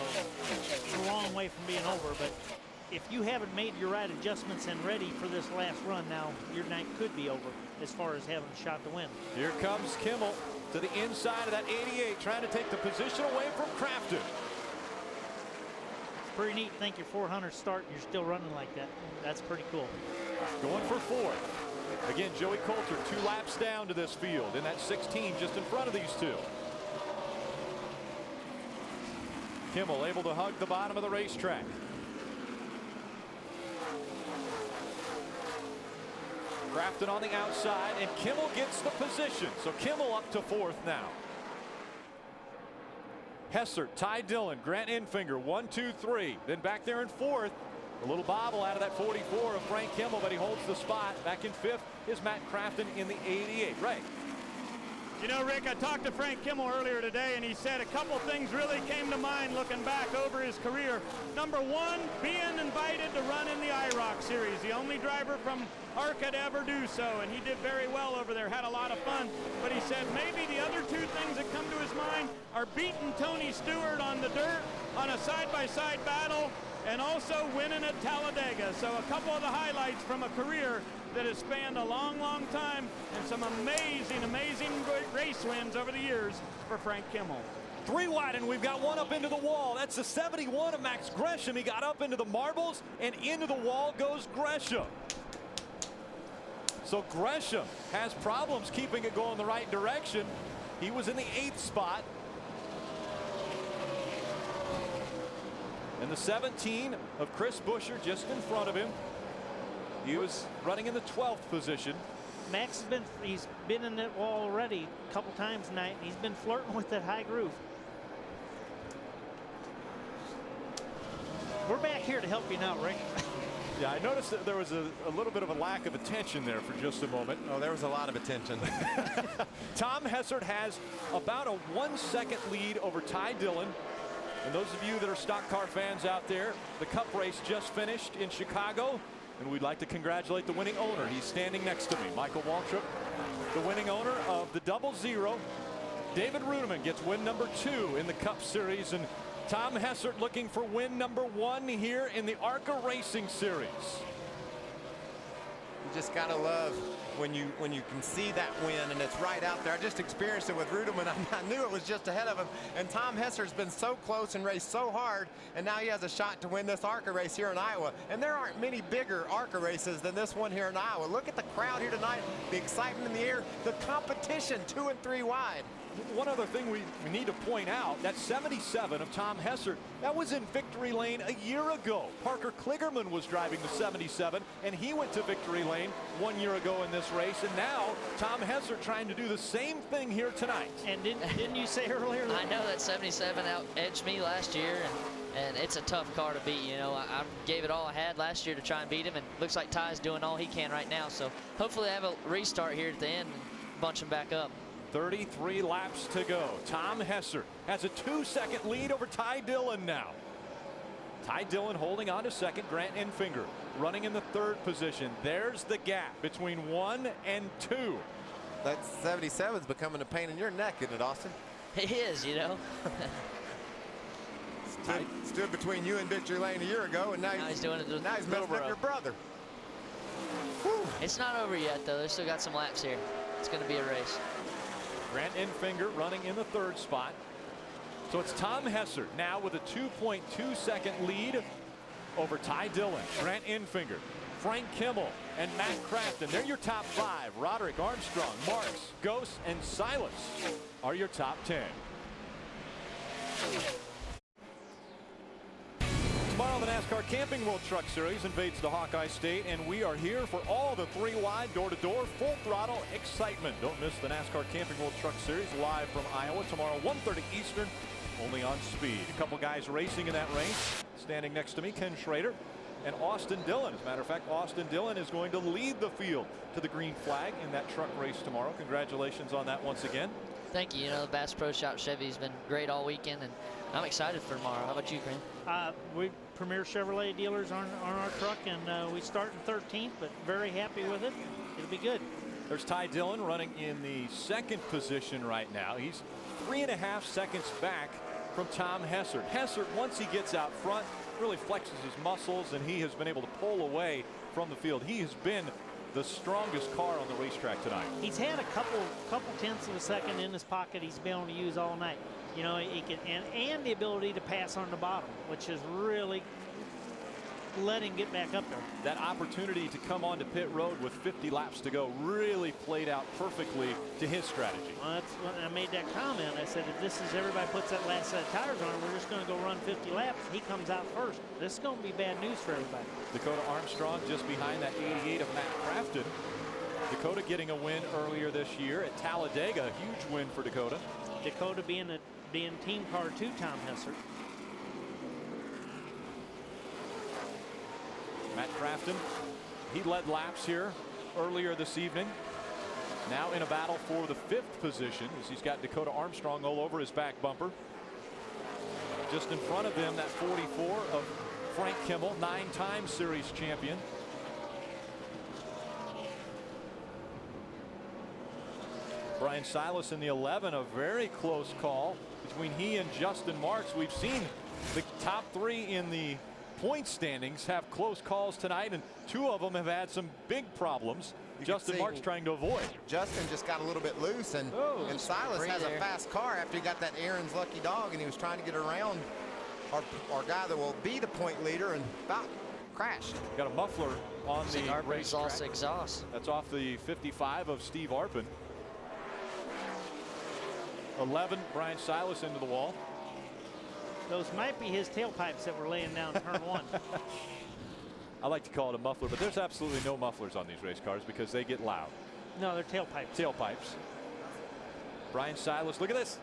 it's a long way from being over. But if you haven't made your right adjustments and ready for this last run now, your night could be over as far as having a shot to win. Here comes Kimmel to the inside of that 88, trying to take the position away from Crafton. It's pretty neat to think your 400 start and you're still running like that. That's pretty cool. Going for 4th. Again, Joey Coulter 2 laps down to this field in that 16 just in front of these two. Kimmel able to hug the bottom of the racetrack. Crafton on the outside, and Kimmel gets the position. So Kimmel up to 4th now. Hessert, Ty Dillon, Grant Enfinger, 1, 2, 3. Then back there in 4th. A little bobble out of that 44 of Frank Kimmel, but he holds the spot. Back in 5th is Matt Crafton in the 88. Right. You know, Rick, I talked to Frank Kimmel earlier today, and he said a couple things really came to mind looking back over his career. Number 1, being invited to run in the IROC series. The only driver from Arca to ever do so, and he did very well over there, had a lot of fun. But he said maybe the other 2 things that come to his mind are beating Tony Stewart on the dirt on a side-by-side battle, and also winning at Talladega. So a couple of the highlights from a career that has spanned a long, long time, and some amazing, amazing race wins over the years for Frank Kimmel. 3 wide, and we've got one up into the wall. That's the 71 of Max Gresham. He got up into the marbles, and into the wall goes Gresham. So Gresham has problems keeping it going the right direction. He was in the 8th spot. And the 17 of Chris Buescher just in front of him. He was running in the 12th position. Max he's been in that wall already a couple times tonight, and he's been flirting with that high groove. We're back here to help you now, Rick. Yeah, I noticed that there was a little bit of a lack of attention there for just a moment. Oh, there was a lot of attention. Tom Hessert has about a 1-second lead over Ty Dillon. And those of you that are stock car fans out there, the Cup race just finished in Chicago. And we'd like to congratulate the winning owner. He's standing next to me, Michael Waltrip, the winning owner of the 00. David Rudiman gets win number 2 in the Cup Series, and Tom Hessert looking for win number 1 here in the Arca Racing Series. You just gotta love when you can see that win and it's right out there. I just experienced it with Rudiman. I knew it was just ahead of him, and Tom Hessert's been so close and raced so hard, and now he has a shot to win this Arca race here in Iowa. And there aren't many bigger Arca races than this one here in Iowa. Look at the crowd here tonight, the excitement in the air, the competition 2 and 3 wide. One other thing we need to point out, that 77 of Tom Hessert, that was in victory lane a year ago. Parker Kligerman was driving the 77, and he went to victory lane 1 year ago in this race. And now Tom Hessert trying to do the same thing here tonight. And didn't you say earlier? I know that 77 out-edged me last year, and it's a tough car to beat. You know, I gave it all I had last year to try and beat him, and looks like Ty's doing all he can right now. So hopefully I have a restart here at the end and bunch him back up. 33 laps to go. Tom Hessert has a 2-second lead over Ty Dillon now. Ty Dillon holding on to 2nd. Grant Enfinger running in the 3rd position. There's the gap between 1 and 2. That 77's becoming a pain in your neck, isn't it, Austin? It is, you know. stood between you and victory lane a year ago, and now he's doing it. Now he's messing up your brother. Whew. It's not over yet, though. There's still got some laps here. It's going to be a race. Grant Enfinger running in the 3rd spot. So it's Tom Hessert now with a 2.2 second lead over Ty Dillon, Grant Infinger, Frank Kimmel, and Matt Crafton. They're your top 5. Roderick Armstrong, Marks, Ghost, and Silas are your top 10. Tomorrow, the NASCAR Camping World Truck Series invades the Hawkeye State, and we are here for all the 3-wide, door-to-door, full-throttle excitement. Don't miss the NASCAR Camping World Truck Series live from Iowa tomorrow, 1:30 Eastern, only on Speed. A couple guys racing in that race. Standing next to me, Ken Schrader and Austin Dillon. As a matter of fact, Austin Dillon is going to lead the field to the green flag in that truck race tomorrow. Congratulations on that once again. Thank you. You know, the Bass Pro Shop Chevy's been great all weekend, and I'm excited for tomorrow. How about you, Grant? We Premier Chevrolet dealers on our truck, and we start in 13th, but very happy with it. It'll be good. There's Ty Dillon running in the 2nd position right now. He's 3.5 seconds back from Tom Hessert. Hessert, once he gets out front, really flexes his muscles, and he has been able to pull away from the field. He has been the strongest car on the racetrack tonight. He's had a couple tenths of a second in his pocket he's been able to use all night. You know, he can, and the ability to pass on the bottom, which has really let him get back up there. That opportunity to come onto pit road with 50 laps to go really played out perfectly to his strategy. Well, that's when I made that comment. I said, if this is everybody puts that last set of tires on, we're just going to go run 50 laps. He comes out first. This is going to be bad news for everybody. Dakota Armstrong just behind that 88 of Matt Crafton. Dakota getting a win earlier this year at Talladega. A huge win for Dakota. Dakota being team car to Tom Hessert. Matt Crafton, he led laps here earlier this evening. Now in a battle for the 5th position as he's got Dakota Armstrong all over his back bumper. Just in front of him, that 44 of Frank Kimmel, 9-time series champion. Brian Silas in the 11, a very close call between he and Justin Marks. We've seen the top 3 in the point standings have close calls tonight, and 2 of them have had some big problems. Justin Marks trying to avoid. Justin just got a little bit loose, and Silas has a fast car after he got that Aaron's lucky dog, and he was trying to get around our guy that will be the point leader, and about crashed. Got a muffler on the racetrack. Exhaust. That's off the 55 of Steve Arpin. 11, Brian Silas into the wall. Those might be his tailpipes that were laying down turn 1. I like to call it a muffler, but there's absolutely no mufflers on these race cars because they get loud. No, they're tailpipes. Tailpipes. Brian Silas, look at this.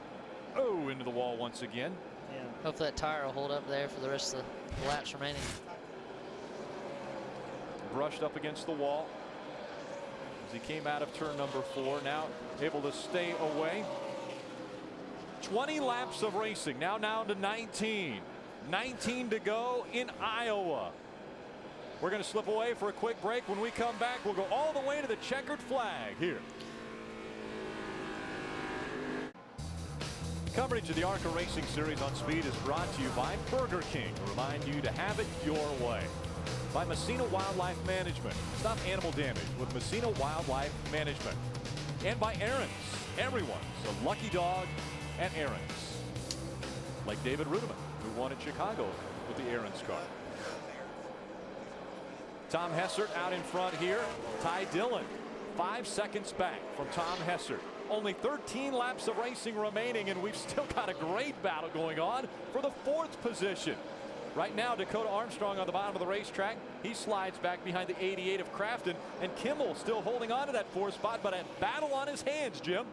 Oh, into the wall once again. Yeah. Hopefully that tire will hold up there for the rest of the laps remaining. Brushed up against the wall as he came out of turn number 4. Now able to stay away. 20 laps of racing, now down to 19. 19 to go in Iowa. We're going to slip away for a quick break. When we come back, we'll go all the way to the checkered flag here. Coverage of the Arca Racing Series on Speed is brought to you by Burger King. Remind you to have it your way. By Messina Wildlife Management. Stop animal damage with Messina Wildlife Management. And by Aaron's. Everyone's a lucky dog at Aaron's. Like David Rudiman, who won in Chicago with the Aaron's car. Tom Hessert out in front here. Ty Dillon 5 seconds back from Tom Hessert. Only 13 laps of racing remaining, and we've still got a great battle going on for the 4th position. Right now, Dakota Armstrong on the bottom of the racetrack. He slides back behind the 88 of Crafton, and Kimmel still holding on to that 4th spot, but a battle on his hands, Jim.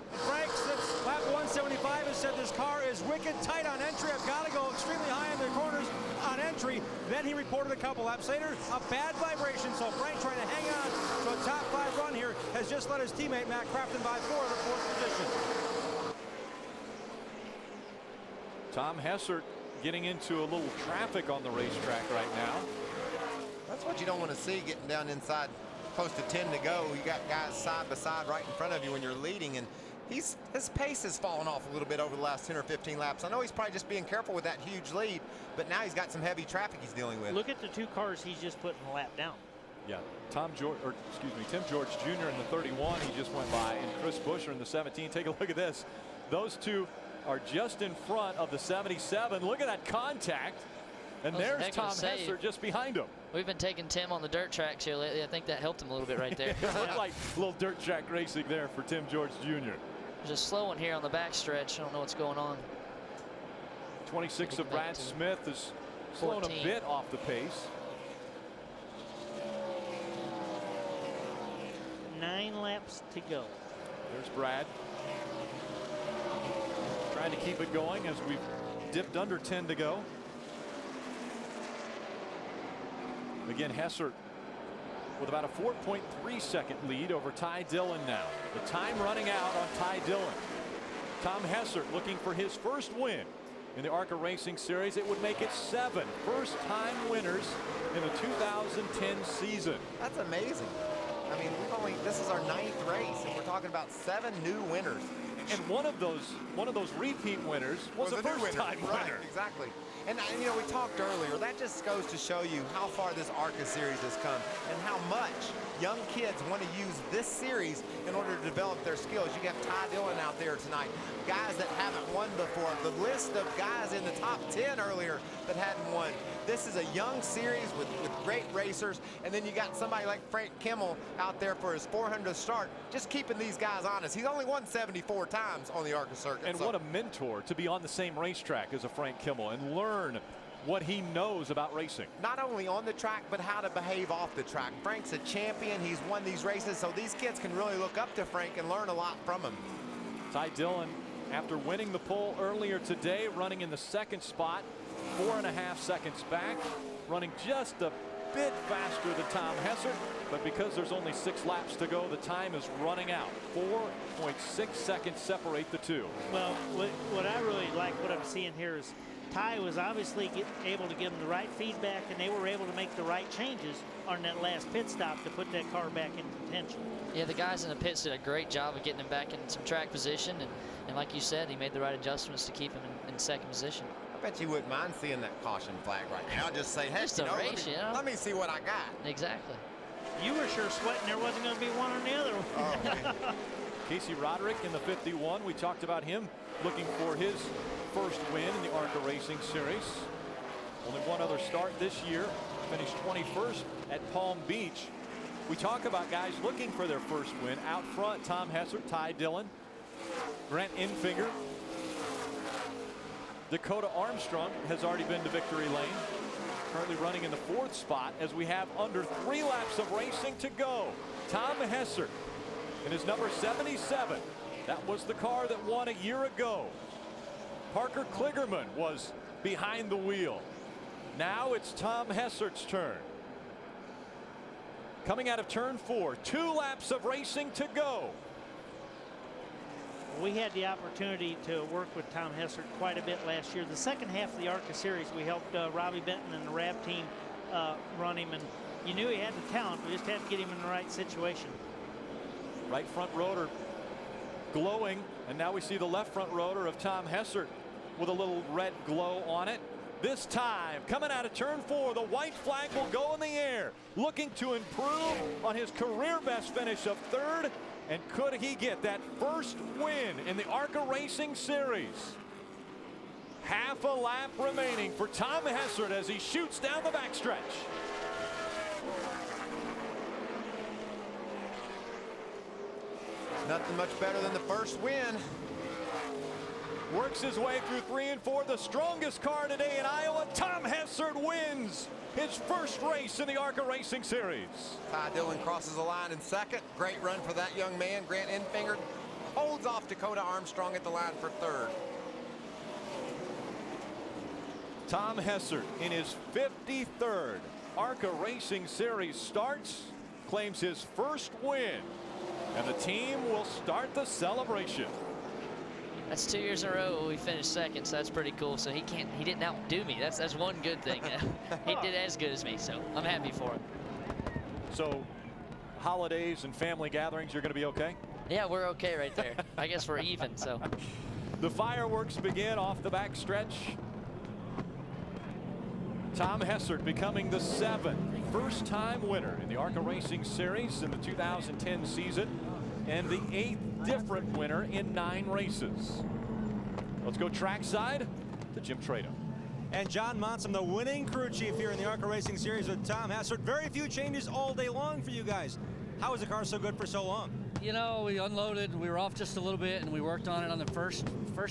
Frank, since lap 175 has said this car is wicked tight on entry. I've got to go extremely high in the corners on entry. Then he reported a couple laps later a bad vibration. So Frank trying to hang on to a top 5 run here has just let his teammate Matt Crafton by 4 to 4th position. Tom Hessert getting into a little traffic on the racetrack right now. That's what you don't want to see, getting down inside close to 10 to go. You got guys side by side right in front of you when you're leading, and his pace has fallen off a little bit over the last 10 or 15 laps. I know he's probably just being careful with that huge lead, but now he's got some heavy traffic he's dealing with. Look at the 2 cars he's just putting a lap down. Yeah, Tim George Jr. in the 31, he just went by, and Chris Buescher in the 17. Take a look at this. Those 2 are just in front of the 77. Look at that contact. And there's Tom Hessert just behind him. We've been taking Tim on the dirt tracks here lately. I think that helped him a little bit right there. It looked like a little dirt track racing there for Tim George Jr. There's a slow one here on the backstretch. I don't know what's going on. 26 of Brad Smith is slowing a bit off the pace. 9 laps to go. There's Brad. Trying to keep it going as we've dipped under 10 to go. Again, Hessert with about a 4.3 second lead over Ty Dillon now. The time running out on Ty Dillon. Tom Hessert looking for his first win in the Arca Racing Series. It would make it 7 first-time winners in the 2010 season. That's amazing. I mean, this is our 9th race, and we're talking about 7 new winners. And one of those repeat winners was a first-time winner. Right, exactly. And you know, we talked earlier, that just goes to show you how far this Arca series has come and how much young kids want to use this series in order to develop their skills. You got Ty Dillon out there tonight, guys that haven't won before. The list of guys in the top 10 earlier that hadn't won. This is a young series with great racers, and then you got somebody like Frank Kimmel out there for his 400th start, just keeping these guys honest. He's only won 74 times on the Arca circuit. And what a mentor to be on the same racetrack as a Frank Kimmel and learn what he knows about racing. Not only on the track, but how to behave off the track. Frank's a champion. He's won these races, so these kids can really look up to Frank and learn a lot from him. Ty Dillon, after winning the pole earlier today, running in the 2nd spot, 4.5 seconds back, running just a bit faster than Tom Hessert, but because there's only 6 laps to go, the time is running out. 4.6 seconds separate the two. Well, what I really like what I'm seeing here is Ty was obviously able to give them the right feedback, and they were able to make the right changes on that last pit stop to put that car back in contention. Yeah, the guys in the pits did a great job of getting him back in some track position, and like you said, he made the right adjustments to keep him in 2nd position. I bet you wouldn't mind seeing that caution flag right now. Just say, hey, just a race, let me see what I got. Exactly. You were sure sweating there wasn't going to be one or the other. Oh, Casey Roderick in the 51. We talked about him looking for his first win in the Arca Racing Series. Only one other start this year. Finished 21st at Palm Beach. We talk about guys looking for their first win. Out front, Tom Hessert, Ty Dillon, Grant Enfinger. Dakota Armstrong has already been to victory lane. Currently running in the 4th spot as we have under 3 laps of racing to go. Tom Hessert in his number 77. That was the car that won a year ago. Parker Kligerman was behind the wheel. Now it's Tom Hessert's turn. Coming out of turn 4, 2 laps of racing to go. We had the opportunity to work with Tom Hessert quite a bit last year. The second half of the Arca series, we helped Robbie Benton and the RAV team run him, and you knew he had the talent. We just had to get him in the right situation. Right front rotor glowing, and now we see the left front rotor of Tom Hessert with a little red glow on it. This time, coming out of turn 4, the white flag will go in the air, looking to improve on his career best finish of 3rd. And could he get that first win in the Arca Racing Series? Half a lap remaining for Tom Hessert as he shoots down the backstretch. Nothing much better than the first win. Works his way through 3 and 4. The strongest car today in Iowa. Tom Hessert wins his first race in the Arca Racing Series. Ty Dillon crosses the line in 2nd. Great run for that young man. Grant Enfinger holds off Dakota Armstrong at the line for 3rd. Tom Hessert in his 53rd Arca Racing Series starts, claims his first win, and the team will start the celebration. That's 2 years in a row we finished 2nd, so that's pretty cool. So he didn't outdo me. That's one good thing. He did as good as me, so I'm happy for him. So holidays and family gatherings, you're going to be okay? Yeah, we're okay right there. I guess we're even. So the fireworks begin off the backstretch. Tom Hessert becoming the 7th first-time winner in the Arca Racing Series in the 2010 season, and the 8th different winner in 9 races. Let's go trackside to Jim Trado. And John Monson, the winning crew chief here in the Arca Racing Series with Tom Hessert. Very few changes all day long for you guys. How was the car so good for so long? You know, we unloaded, we were off just a little bit, and we worked on it on the first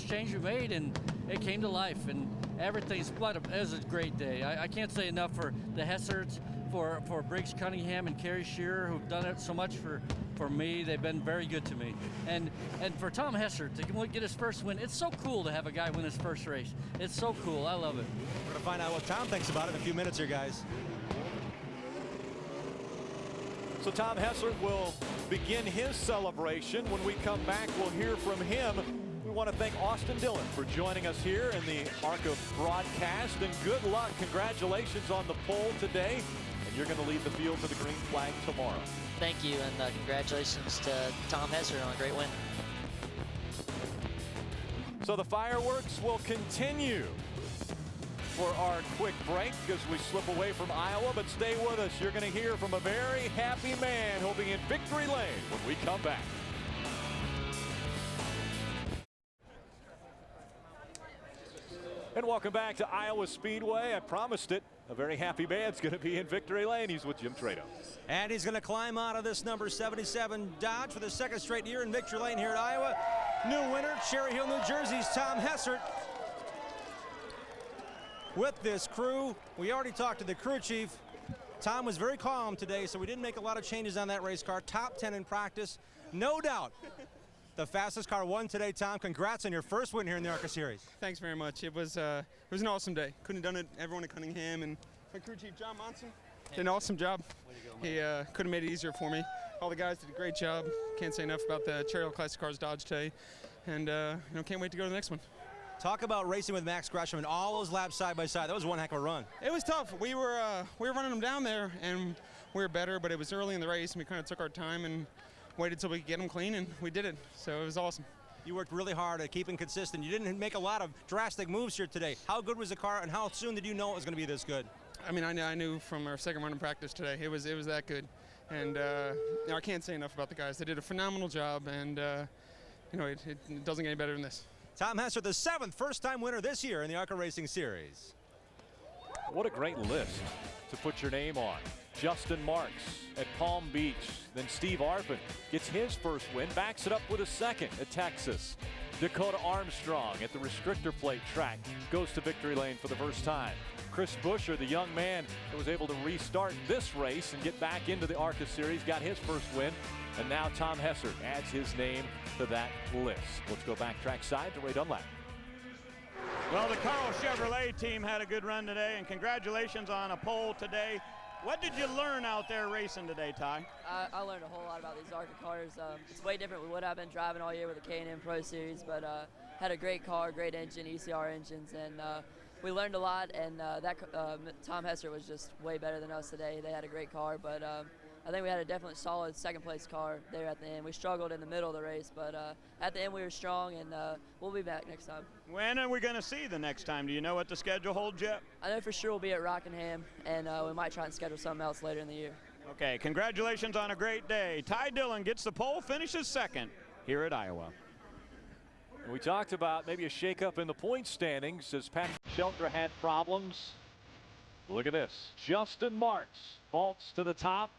change we made, and it came to life, and everything's, it was a great day. I can't say enough for the Hesserts, for Briggs Cunningham and Kerry Shearer, who've done it so much for me. They've been very good to me. And for Tom Hessert to get his first win, it's so cool to have a guy win his first race. It's so cool. I love it. We're going to find out what Tom thinks about it in a few minutes here, guys. So Tom Hessert will begin his celebration. When we come back, we'll hear from him. We want to thank Austin Dillon for joining us here in the Arca broadcast, and good luck. Congratulations on the pole today, and you're going to lead the field to the green flag tomorrow. Thank you, and congratulations to Tom Hessert on a great win. So the fireworks will continue for our quick break as we slip away from Iowa, but stay with us. You're going to hear from a very happy man who'll be in victory lane when we come back. And welcome back to Iowa Speedway. I promised it. A very happy man's going to be in victory lane. He's with Jim Trado. And he's going to climb out of this number 77 Dodge for the second straight year in victory lane here at Iowa. New winner, Cherry Hill, New Jersey's Tom Hessert. With this crew, we already talked to the crew chief. Tom was very calm today, so we didn't make a lot of changes on that race car. Top 10 in practice, no doubt. The fastest car won today, Tom. Congrats on your first win here in the Arca Series. Thanks very much. It was an awesome day. Couldn't have done it. Everyone at Cunningham and my crew chief John Monson did an awesome job. He could have made it easier for me. All the guys did a great job. Can't say enough about the Cherry Hill Classic Cars Dodge today, and can't wait to go to the next one. Talk about racing with Max Gresham and all those laps side by side. That was one heck of a run. It was tough. We were running them down there, and we were better, but it was early in the race, and we kind of took our time and waited till we could get them clean, and we did it. So it was awesome. You worked really hard at keeping consistent. You didn't make a lot of drastic moves here today. How good was the car, and how soon did you know it was going to be this good? I mean, I knew from our second run in practice today it was that good, and I can't say enough about the guys. They did a phenomenal job, and it doesn't get any better than this. Tom Hessert, the 7th first-time winner this year in the Arca Racing Series. What a great list to put your name on. Justin Marks at Palm Beach. Then Steve Arpin gets his first win, backs it up with a second at Texas. Dakota Armstrong at the restrictor plate track goes to victory lane for the first time. Chris Buescher, the young man that was able to restart this race and get back into the Arca Series, got his first win. And now Tom Hessert adds his name to that list. Let's go back trackside to Ray Dunlap. Well, the Carl Chevrolet team had a good run today, and congratulations on a pole today. What did you learn out there racing today, Ty? I learned a whole lot about these Arca cars. It's way different with what I've been driving all year with the K&N Pro Series, but had a great car, great engine, ECR engines, and we learned a lot, and Tom Hessert was just way better than us today. They had a great car, but I think we had a definitely solid second-place car there at the end. We struggled in the middle of the race, but at the end we were strong, and we'll be back next time. When are we going to see the next time? Do you know what the schedule holds yet? I know for sure we'll be at Rockingham, and we might try and schedule something else later in the year. Okay, congratulations on a great day. Ty Dillon gets the pole, finishes second here at Iowa. We talked about maybe a shakeup in the point standings as Patrick Shelter had problems. Look at this. Justin Marks vaults to the top.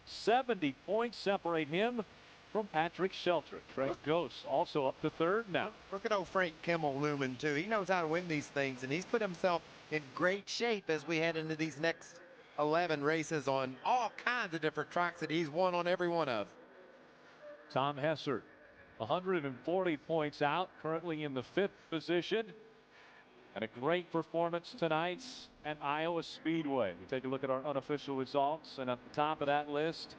70 points separate him from Patrick Shelter. Craig Ghost also up to third now. Look at old Frank Kimmel looming too. He knows how to win these things, and he's put himself in great shape as we head into these next 11 races on all kinds of different tracks that he's won on every one of. Tom Hessert, 140 points out, currently in the 5th position. And a great performance tonight at Iowa Speedway. We take a look at our unofficial results, and at the top of that list,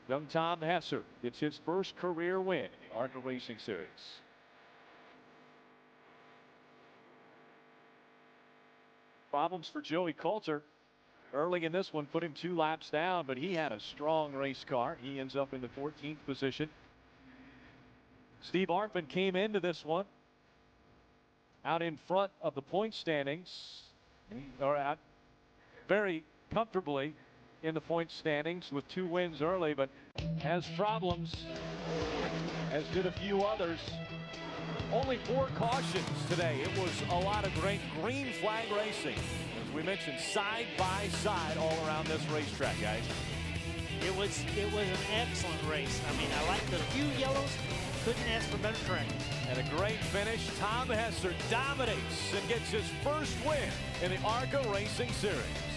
young Tom Hessert gets his first career win in the Arca Racing Series. Problems for Joey Coulter. Early in this one, put him 2 laps down, but he had a strong race car. He ends up in the 14th position. Steve Arpin came into this one out in front of the point standings, or out very comfortably in the point standings with 2 wins early, but has problems, as did a few others Only 4 cautions today. It was a lot of great green flag racing. As we mentioned, side by side all around this racetrack, guys. It was an excellent race. I mean, I liked the few yellows. Couldn't ask for better track. And a great finish. Tom Hessert dominates and gets his first win in the Arca Racing Series.